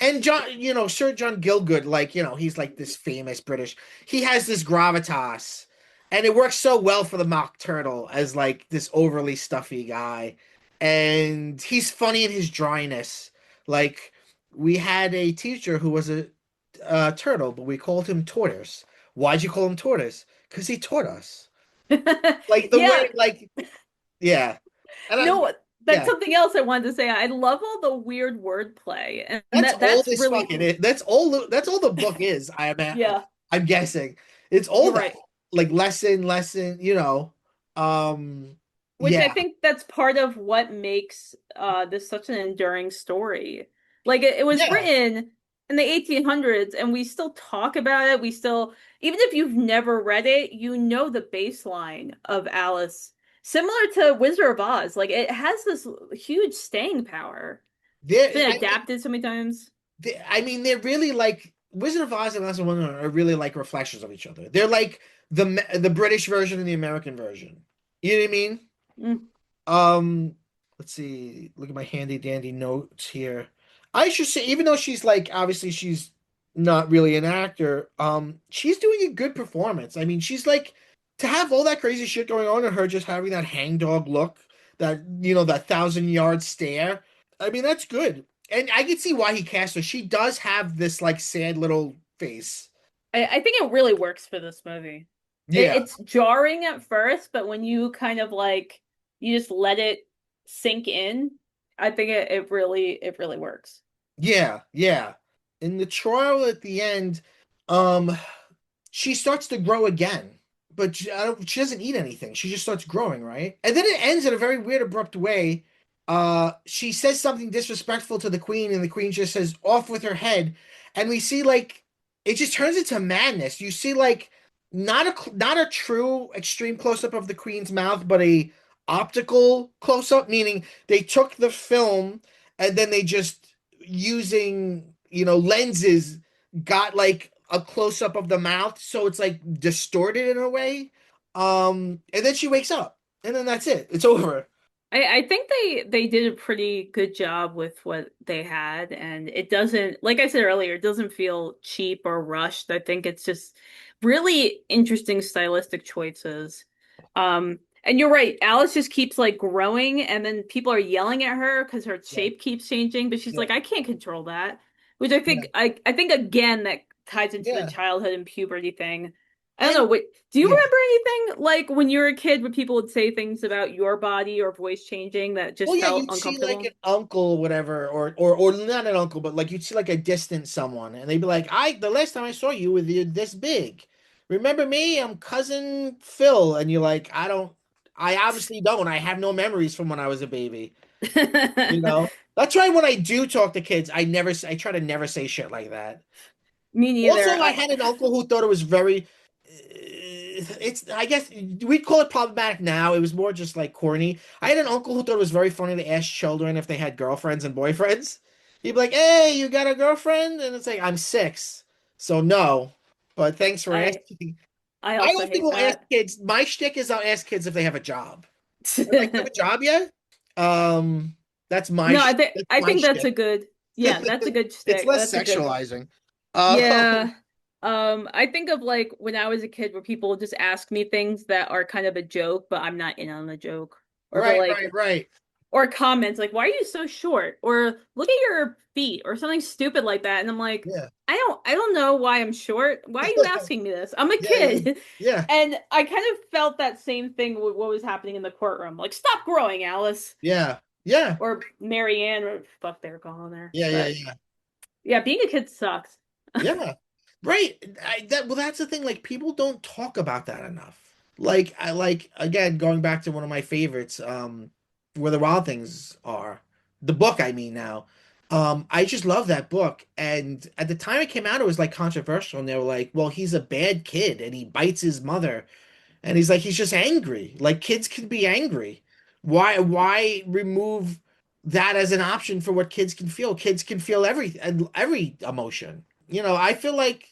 And John, Sir John Gielgud, like, he's like this famous British. He has this gravitas, and it works so well for the Mock Turtle as like this overly stuffy guy. And he's funny in his dryness. Like, we had a teacher who was a turtle, but we called him Tortoise. Why'd you call him Tortoise? Because he taught us. Like the yeah, way, like, yeah. And I, no, that's yeah. something else I wanted to say. I love all the weird wordplay, and That's all that's this really fucking is. That's all the book is. yeah, I'm guessing. It's all you're that. right. Like lesson. Um Which I yeah. think that's part of what makes this such an enduring story. Like it was Yeah. written in the 1800s and we still talk about it. We still, even if you've never read it, you know the baseline of Alice. Similar to Wizard of Oz, like it has this huge staying power. It's They're been I mean adapted so many times. they're really like Wizard of Oz and Alice in Wonderland are really like reflections of each other. They're like the British version and the American version. You know what I mean? Mm. Um, let's see. Look at my handy dandy notes here. I should say, even though she's like, obviously she's not really an actor, she's doing a good performance. I mean, she's like, to have all that crazy shit going on and her just having that hangdog look, that 1,000 yard stare. I mean, that's good. And I can see why he cast her. She does have this like sad little face. I think it really works for this movie. Yeah. It's jarring at first, but when you kind of like you just let it sink in, I think it really works. Yeah, yeah. In the trial at the end, um, she starts to grow again, but she doesn't eat anything. She just starts growing, right? And then it ends in a very weird, abrupt way. She says something disrespectful to the queen, and the queen just says, "Off with her head." And we see like it just turns into madness. You see like not a true extreme close up of the queen's mouth, but a optical close up, meaning they took the film and then they just using lenses got like a close up of the mouth, so it's like distorted in a way. And then she wakes up, and then that's it. It's over. I think they did a pretty good job with what they had, and it doesn't, like I said earlier, it doesn't feel cheap or rushed. I think it's just really interesting stylistic choices. And you're right, Alice just keeps like growing, and then people are yelling at her because her Yeah, shape keeps changing, but she's yeah, like, I can't control that. Which I yeah, think I think again that ties into the yeah. childhood and puberty thing. I don't And know. Wait, do you yeah. remember anything like when you were a kid where people would say things about your body or voice changing that Well, just yeah, felt you'd see like uncomfortable? an uncle or whatever, or not an uncle, but like you'd see like a distant someone, and they'd be like, the last time I saw you with you this big. Remember me? I'm cousin Phil. And you're like, I obviously don't. I have no memories from when I was a baby. You know? That's why when I do talk to kids, I try to never say shit like that. Me neither. Also, I had an uncle who thought it was very, I guess we'd call it problematic now. It was more just like corny. I had an uncle who thought it was very funny to ask children if they had girlfriends and boyfriends. He'd be like, "Hey, you got a girlfriend?" And it's like, "I'm 6, so no, but thanks for I asking." I I also often hate will ask that. kids. My shtick is I'll ask kids if they have a job. I'm like, "You have a job yet?" Um, that's my No, that's I my think that's shtick. a good, yeah, that's a good It's stick. less That's a good, sexualizing. Um, yeah. I think of like when I was a kid where people would just ask me things that are kind of a joke, but I'm not in on the joke. Or but Right, like right, right. or comments like, why are you so short? Or look at your feet or something stupid like that. And I'm like, Yeah. I don't know why I'm short. Why are you asking me this? I'm a Yeah, yeah, kid. yeah, And I kind of felt that same thing with what was happening in the courtroom. Like, stop growing, Alice. yeah, yeah, Or Marianne, or fuck they're calling her. yeah, yeah, But yeah. yeah, being a kid sucks. Yeah. Right. Well, that's the thing. Like, people don't talk about that enough. Like, I like again going back to one of my favorites, Where the Wild Things Are, the book. I mean, now, I just love that book. And at the time it came out, it was like controversial, and they were like, "Well, he's a bad kid, and he bites his mother." And he's like, he's just angry. Like kids can be angry. Why remove that as an option for what kids can feel? Kids can feel every emotion. I feel like,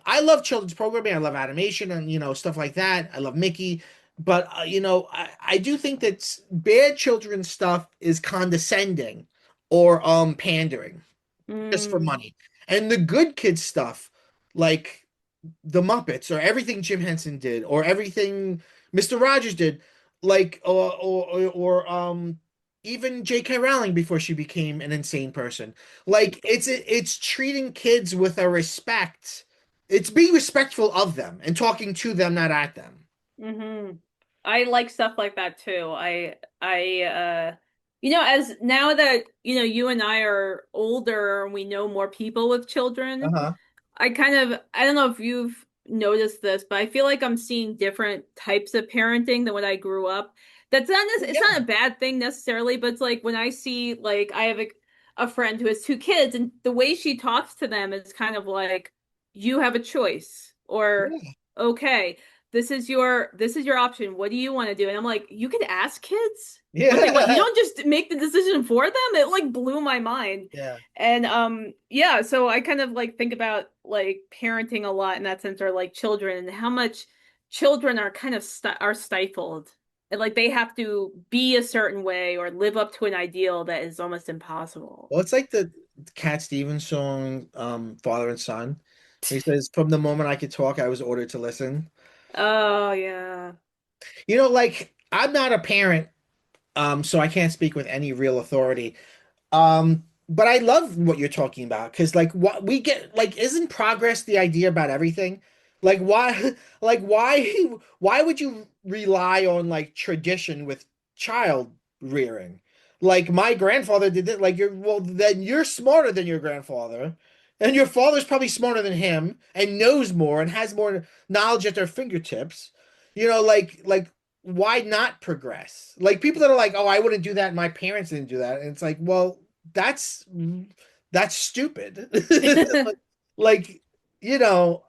I love children's programming. I love animation and, stuff like that. I love Mickey. But, I do think that bad children's stuff is condescending or pandering just for Mm, money. And the good kids stuff, like the Muppets or everything Jim Henson did or everything Mr. Rogers did, like or even J.K. Rowling before she became an insane person. Like it's treating kids with a respect. It's being respectful of them and talking to them, not at them. hmm I like stuff like that too. As now that, you and I are older and we know more people with children, Uh-huh. I don't know if you've noticed this, but I feel like I'm seeing different types of parenting than when I grew up. It's not Yeah. a bad thing necessarily, but it's like when I see, like, I have a friend who has two kids, and the way she talks to them is kind of like, you have a choice, or Yeah. okay, this is your option. What do you want to do? And I'm like, you could ask kids what they want. You Yeah. don't just make the decision for them. It like blew my mind. Yeah. And yeah, so I kind of like think about like parenting a lot in that sense, or like children, and how much children are kind of are stifled. And like they have to be a certain way or live up to an ideal that is almost impossible. Well, it's like the Cat Stevens song, Father and Son. He says, "From the moment I could talk, I was ordered to listen." Oh yeah. Like I'm not a parent, so I can't speak with any real authority. But I love what you're talking about because, like, what we get, like, isn't progress the idea about everything? Like, why, like, why would you rely on like tradition with child rearing? Like, my grandfather did it. Like, well, then you're smarter than your grandfather, and your father's probably smarter than him and knows more and has more knowledge at their fingertips. Like why not progress? Like people that are like, "Oh, I wouldn't do that. My parents didn't do that." And it's like, well, that's that's stupid. Like, you know,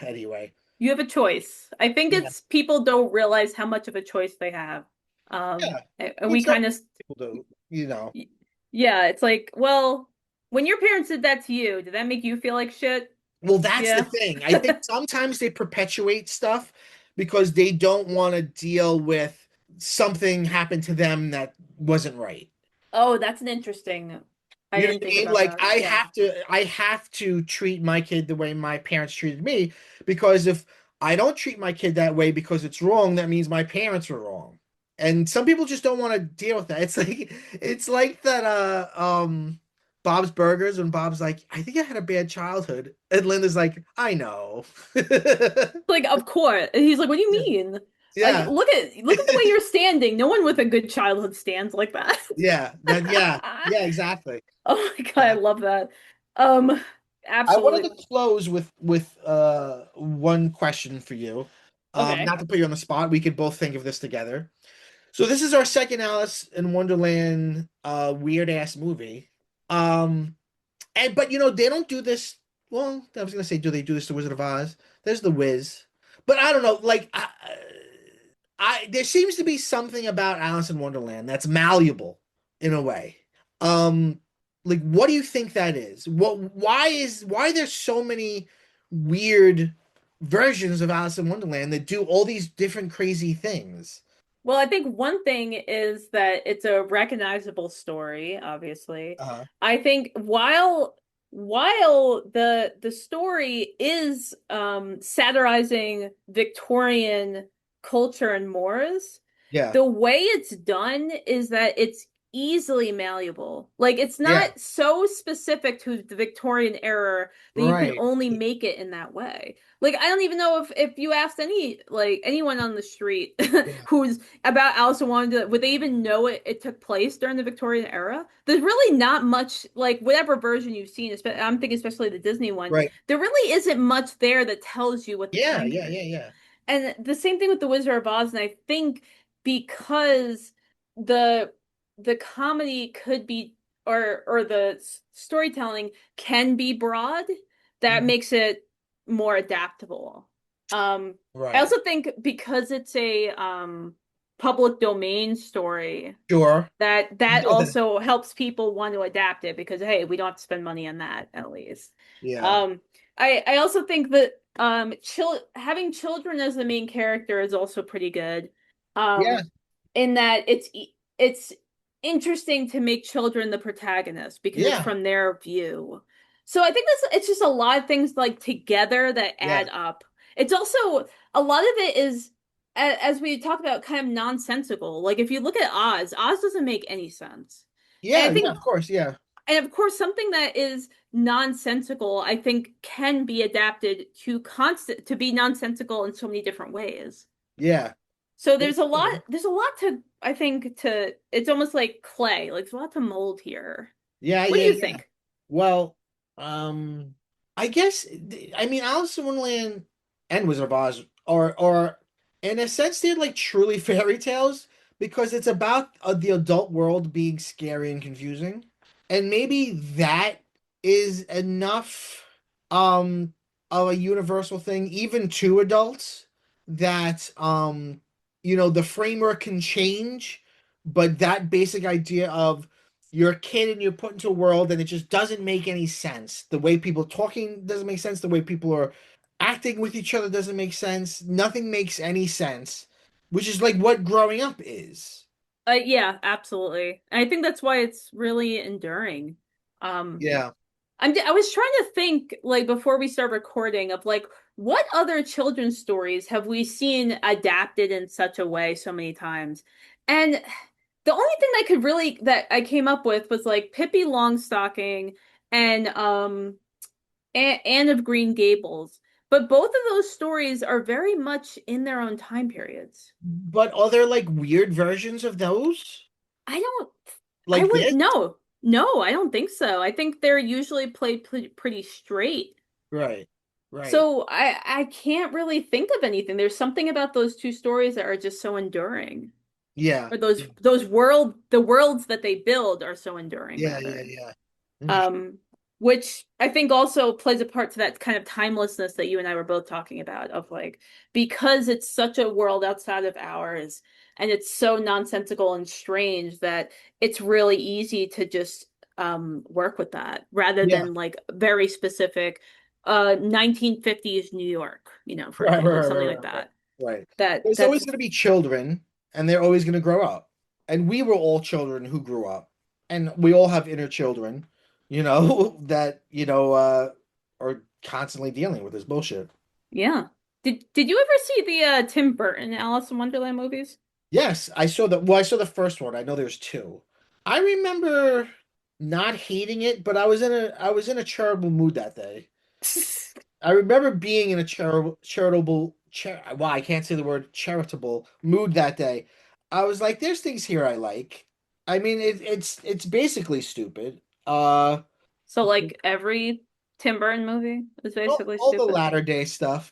anyway. You have a choice. I think Yeah. it's people don't realize how much of a choice they have. Yeah. And Well, we some kind of, people do. yeah, it's like, well, when your parents did that to you, did that make you feel like shit? Well, that's the Yeah. thing. I think sometimes they perpetuate stuff because they don't want to deal with something happened to them that wasn't right. Oh, that's an interesting. I You know didn't what I think mean? about Like that. Yeah. I have to treat my kid the way my parents treated me because if I don't treat my kid that way because it's wrong, that means my parents are wrong. And some people just don't want to deal with that. It's like that Bob's Burgers when Bob's like, I think I had a bad childhood. And Linda's like, I know. Like, of course. And he's like, what do you mean? Like, Yeah. look at the way you're standing. No one with a good childhood stands like that. Yeah, exactly. Oh my God, I Uh, love that. Um, I wanted absolutely. to close with one question for you. Okay. Not to put you on the spot, we could both think of this together. So this is our second Alice in Wonderland weird ass movie. Um and but they don't do this. Well, I was gonna say, do they do this to Wizard of Oz? There's the Wiz. But I don't know, like there seems to be something about Alice in Wonderland that's malleable in a way. Um, like what do you think that is? Why there's so many weird versions of Alice in Wonderland that do all these different crazy things? Well, I think one thing is that it's a recognizable story, obviously. Uh-huh. I think while while the story is satirizing Victorian culture and mores, Yeah. the way it's done is that it's easily malleable. Like it's Yeah. not so specific to the Victorian era that you can Right. only make it in that way. Like I don't even know if you asked anyone on the street Yeah. who's about Alice in Wonderland, would they even know it took place during the Victorian era? There's really not much, like whatever version you've seen, I'm thinking especially the Disney one, Right. there really isn't much there that tells you what the Yeah. time Yeah. period. Yeah. Yeah. And the same thing with The Wizard of Oz, and I think because the the comedy could be or the storytelling can be broad, that Mhm. makes it more adaptable. Um, I Right. also think because it's a public domain story, Sure. that also helps people want to adapt it because hey, we don't have to spend money on that at least. Yeah. Um, I also think that having children as the main character is also pretty good. Yeah. In that it's interesting to make children the protagonist because it's Yeah. from their view. So I think that's it's just a lot of things like together that Yeah. add up. It's also a lot of it is as we talked about kind of nonsensical. Like if you look at Oz, Oz doesn't make any sense. And I Yeah. Yeah. think Of course. Yeah. and of course something that is nonsensical I think can be adapted to be nonsensical in so many different ways. Yeah. So That's true. there's a lot to I think to it's almost like clay. Like there's a lot to mold here. Yeah. What do Yeah. you Yeah. think? Well, I guess I mean Alice in Wonderland and Wizard of Oz are in a sense they're like truly fairy tales because it's about the adult world being scary and confusing. And maybe that is enough um of a universal thing even to adults that the framework can change, but that basic idea of you're a kid and you're put into a world and it just doesn't make any sense. The way people talking doesn't make sense. The way people are acting with each other doesn't make sense. Nothing makes any sense, which is like what growing up is. Yeah, absolutely. And I think that's why it's really enduring. Um, Yeah. I was trying to think like before we start recording of like what other children's stories have we seen adapted in such a way so many times? And the only thing that I came up with was like Pippi Longstocking and Anne of Green Gables. But both of those stories are very much in their own time periods. But are there like weird versions of those? I don't, I Like wouldn't, this? no, no, I don't think so. I think they're usually played pretty straight. Right. Right. So I can't really think of anything. There's something about those two stories that are just so enduring. Yeah. Or the worlds that they build are so enduring Yeah, yeah, rather. yeah. Interesting. Um, which I think also plays a part to that kind of timelessness that you and I were both talking about of like because it's such a world outside of ours and it's so nonsensical and strange that it's really easy to just work with that rather Yeah. than like very specific 1950s New York, for Right, example, right, something right, like right, right. that. Right. That There's always that's going to be children, and they're always going to grow up. And we were all children who grew up, and we all have inner children, that, are constantly dealing with this bullshit. yeah. Did you ever see the Tim Burton Alice in Wonderland movies? Yes, I saw the first one. I know there's two. I remember not hating it, but I was in a charitable mood that day. I remember being in a wow, I can't say the word charitable mood that day. I was like, there's things here I like. I mean, it's basically stupid. So like every Tim Burton movie is basically All the stupid. latter day stuff,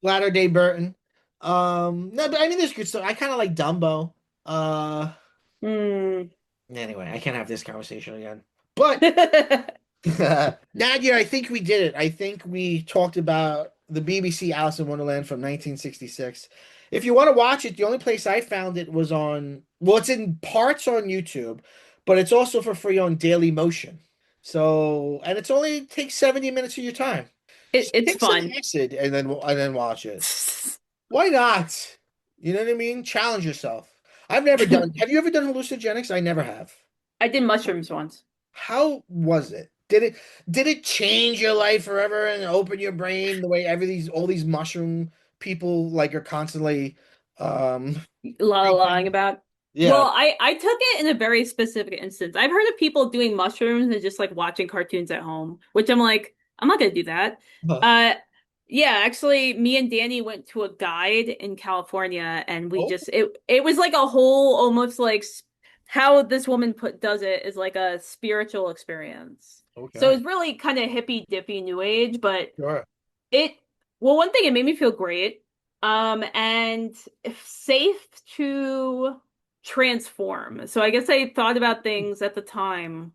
latter day Burton. No, but I mean, there's good stuff. I kind of like Dumbo. Uh, Hmm. anyway, I can't have this conversation again. But Nadia, I think we did it. I think we talked about the BBC Alice in Wonderland from 1966. If you want to watch it, the only place I found it was well, it's in parts on YouTube, but it's also for free on Daily Motion. So, and it's only takes 70 minutes of your time. So It's take some fun. acid and then watch it. Why not? You know what I mean? Challenge yourself. Have you ever done hallucinogenics? I never have. I did mushrooms once. How was it? Did it did it change your life forever and open your brain the way all these mushroom people like are constantly Lying thinking? about. Yeah. Well, I took it in a very specific instance. I've heard of people doing mushrooms and just like watching cartoons at home, which I'm like, I'm not gonna do that. Huh. Uh, yeah, actually, me and Danny went to a guide in California, and we Oh, just it was like a whole almost like how this woman put does it is like a spiritual experience. So okay. it's really kind of hippy dippy new age, but Sure. it, well, one thing, it made me feel great. And safe to transform. So I guess I thought about things at the time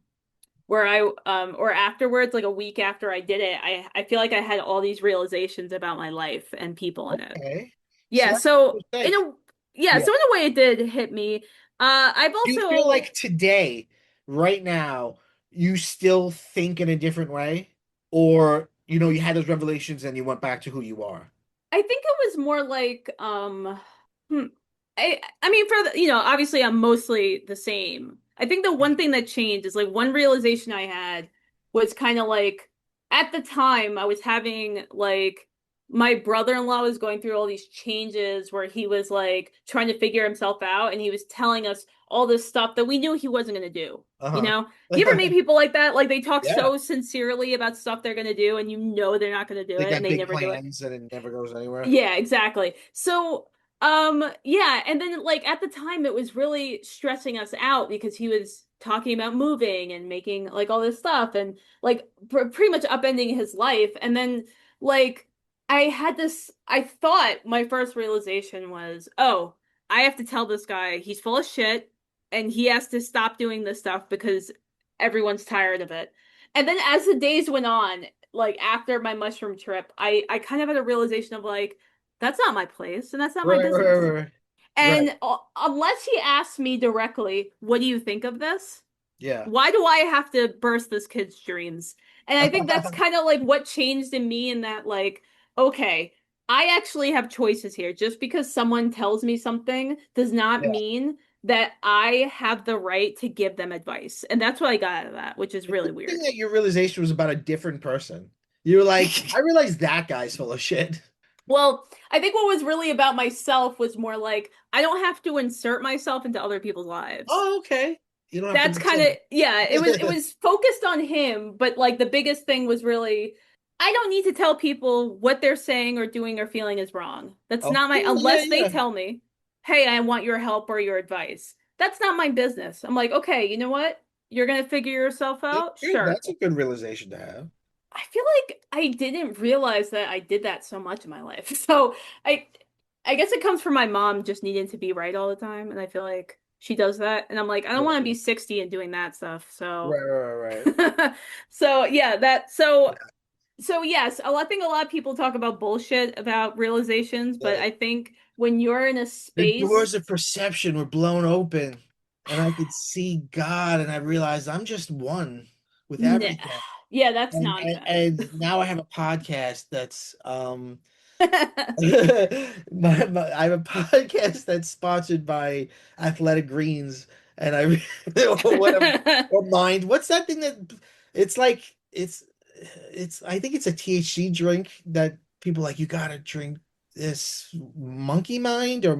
where or afterwards, like a week after I did it, I feel like I had all these realizations about my life and people in it. Okay. So Yeah, that's so in mistake. a yeah, Yeah. so in a way it did hit me. I've Do you feel like also today, right now, you still think in a different way? Or, you had those revelations and you went back to who you are? I think it was more like hmm, I mean for the, obviously I'm mostly the same. I think the one thing that changed is like one realization I had was kind of like at the time I was having like my brother-in-law was going through all these changes where he was like trying to figure himself out and he was telling us all this stuff that we knew he wasn't going to do. You Uh-huh. know? You ever meet people like that? Like they talk Yeah. so sincerely about stuff they're going to do and you know they're not going to do They it and got they big never do it. plans and it never goes anywhere. Yeah, exactly. So, yeah, and then like at the time it was really stressing us out because he was talking about moving and making like all this stuff and like pretty much upending his life. And then like I thought my first realization was, "Oh, I have to tell this guy he's full of shit and he has to stop doing this stuff because everyone's tired of it." And then as the days went on, like after my mushroom trip, I kind of had a realization of like, that's not my place and that's not my Right, right, business. right. Right. And unless he asks me directly, what do you think of this? Yeah. Why do I have to burst this kid's dreams? And I think that's kind of like what changed in me in that, like, okay, I actually have choices here. Just because someone tells me something does not Yeah. mean that I have the right to give them advice. And that's what I got out of that, which is It's really interesting weird. that your realization was about a different person. You were like, I realized that guy's full of shit. Well, I think what was really about myself was more like I don't have to insert myself into other people's lives. Oh, okay. You don't have to That's mix kind of, in. yeah, it was focused on him, but like the biggest thing was really I don't need to tell people what they're saying or doing or feeling is wrong. That's Oh, not my, yeah, unless they yeah. tell me, "Hey, I want your help or your advice." That's not my business. I'm like, "Okay, you know what? You're gonna figure yourself That's out?" good. Sure. That's a good realization to have. I feel like I didn't realize that I did that so much in my life. So I I guess it comes from my mom just needing to be right all the time, and I feel like she does that. And I'm like, I don't want to be Right, 60 and doing that stuff. So right, right, right. so yeah, so yes, I think a lot of people talk about bullshit about realizations, but Yeah. I think when you're in a The space, doors of perception were blown open, and I could see God, and I realized I'm just one with nah, everything. yeah, that's And nonsense. now I have a podcast that's I have a podcast that's sponsored by Athletic Greens, and I whatever or Mind. What's that thing that it's like? It's I think it's a THC drink that people like. You gotta drink this Monkey Mind or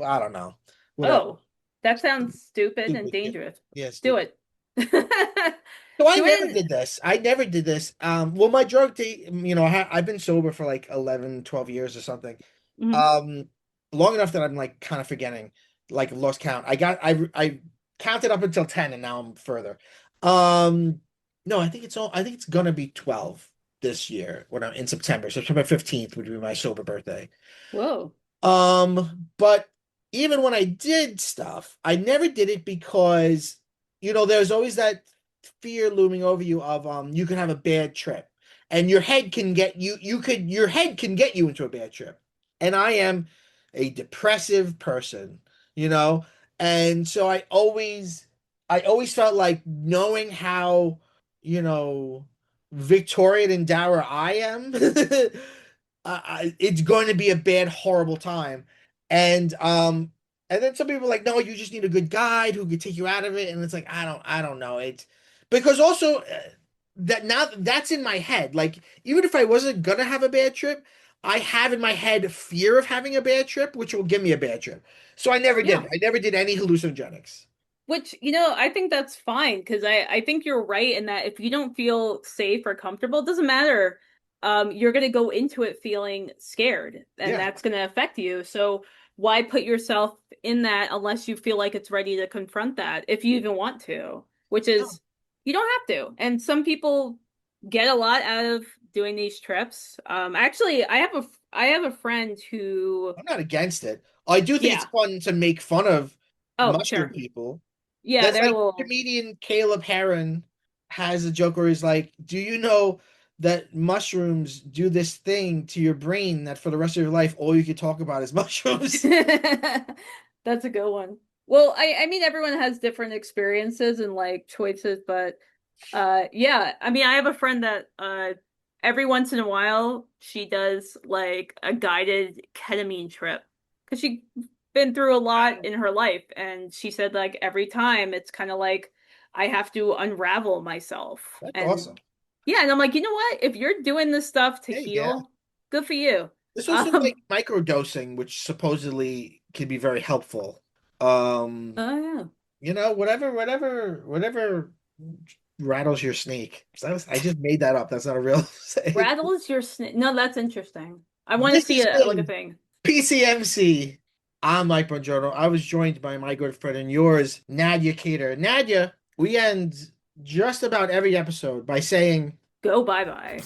I don't know, whatever. Oh, that sounds stupid and Stupid. Yeah, dangerous. yeah, Do stupid. it. So I Do never it in. did this. I never did this. Well, my drug date, I've been sober for like 11, 12 years or something. Mhm. Um, Long enough that I'm like kind of forgetting, like I've lost count. I counted up until 10 and now I'm further. Um, no, I think it's gonna be 12 this year when I'm in September. September 15th would be my sober birthday. Whoa. But even when I did stuff, I never did it because, there's always that fear looming over you of you can have a bad trip. And your head can get your head can get you into a bad trip. And I am a depressive person, you know? And so I always felt like knowing how, you know, Victorian and dour I am. It's going to be a bad, horrible time. And um, and then some people are like, no, you just need a good guide who could take you out of it. And it's like, I don't know. It's because also, that now that's in my head. Like, even if I wasn't gonna have a bad trip, I have in my head fear of having a bad trip, which will give me a bad trip. So I never did. Yeah. I never did any hallucinogenics. Which, I think that's fine because I think you're right in that if you don't feel safe or comfortable, it doesn't matter. You're gonna go into it feeling scared, and Yeah. that's gonna affect you. So why put yourself in that unless you feel like it's ready to confront that, if you even want to, which No, is you don't have to. And some people get a lot out of doing these trips. Actually, I have a friend who, I'm not against it. I do think it's yeah. fun to make fun of Oh, mushroom sure. people. Yeah, That's they're a like little comedian Caleb Heron has a joke where he's like, "Do you know that mushrooms do this thing to your brain that for the rest of your life all you can talk about is mushrooms?" That's a good one. Well, I mean everyone has different experiences and like choices, but yeah, I mean I have a friend that every once in a while she does like a guided ketamine trip because she's been through a lot Wow, in her life and she said like every time it's kind of like I have to unravel myself. that's And awesome. yeah, and I'm like, you know what? If you're doing this stuff to Hey, yeah. heal, good for you. This was sort of like Um, microdosing, which supposedly can be very helpful. oh yeah. Whatever rattles your snake. I just made that up. That's not a real saying. Rattles your snake. No, that's interesting. I want to This see has it like a been thing. PCMC. I'm Mike Bongiorno. I was joined by my good friend and yours, Nadia Cater. Nadia, we end just about every episode by saying, Go bye bye.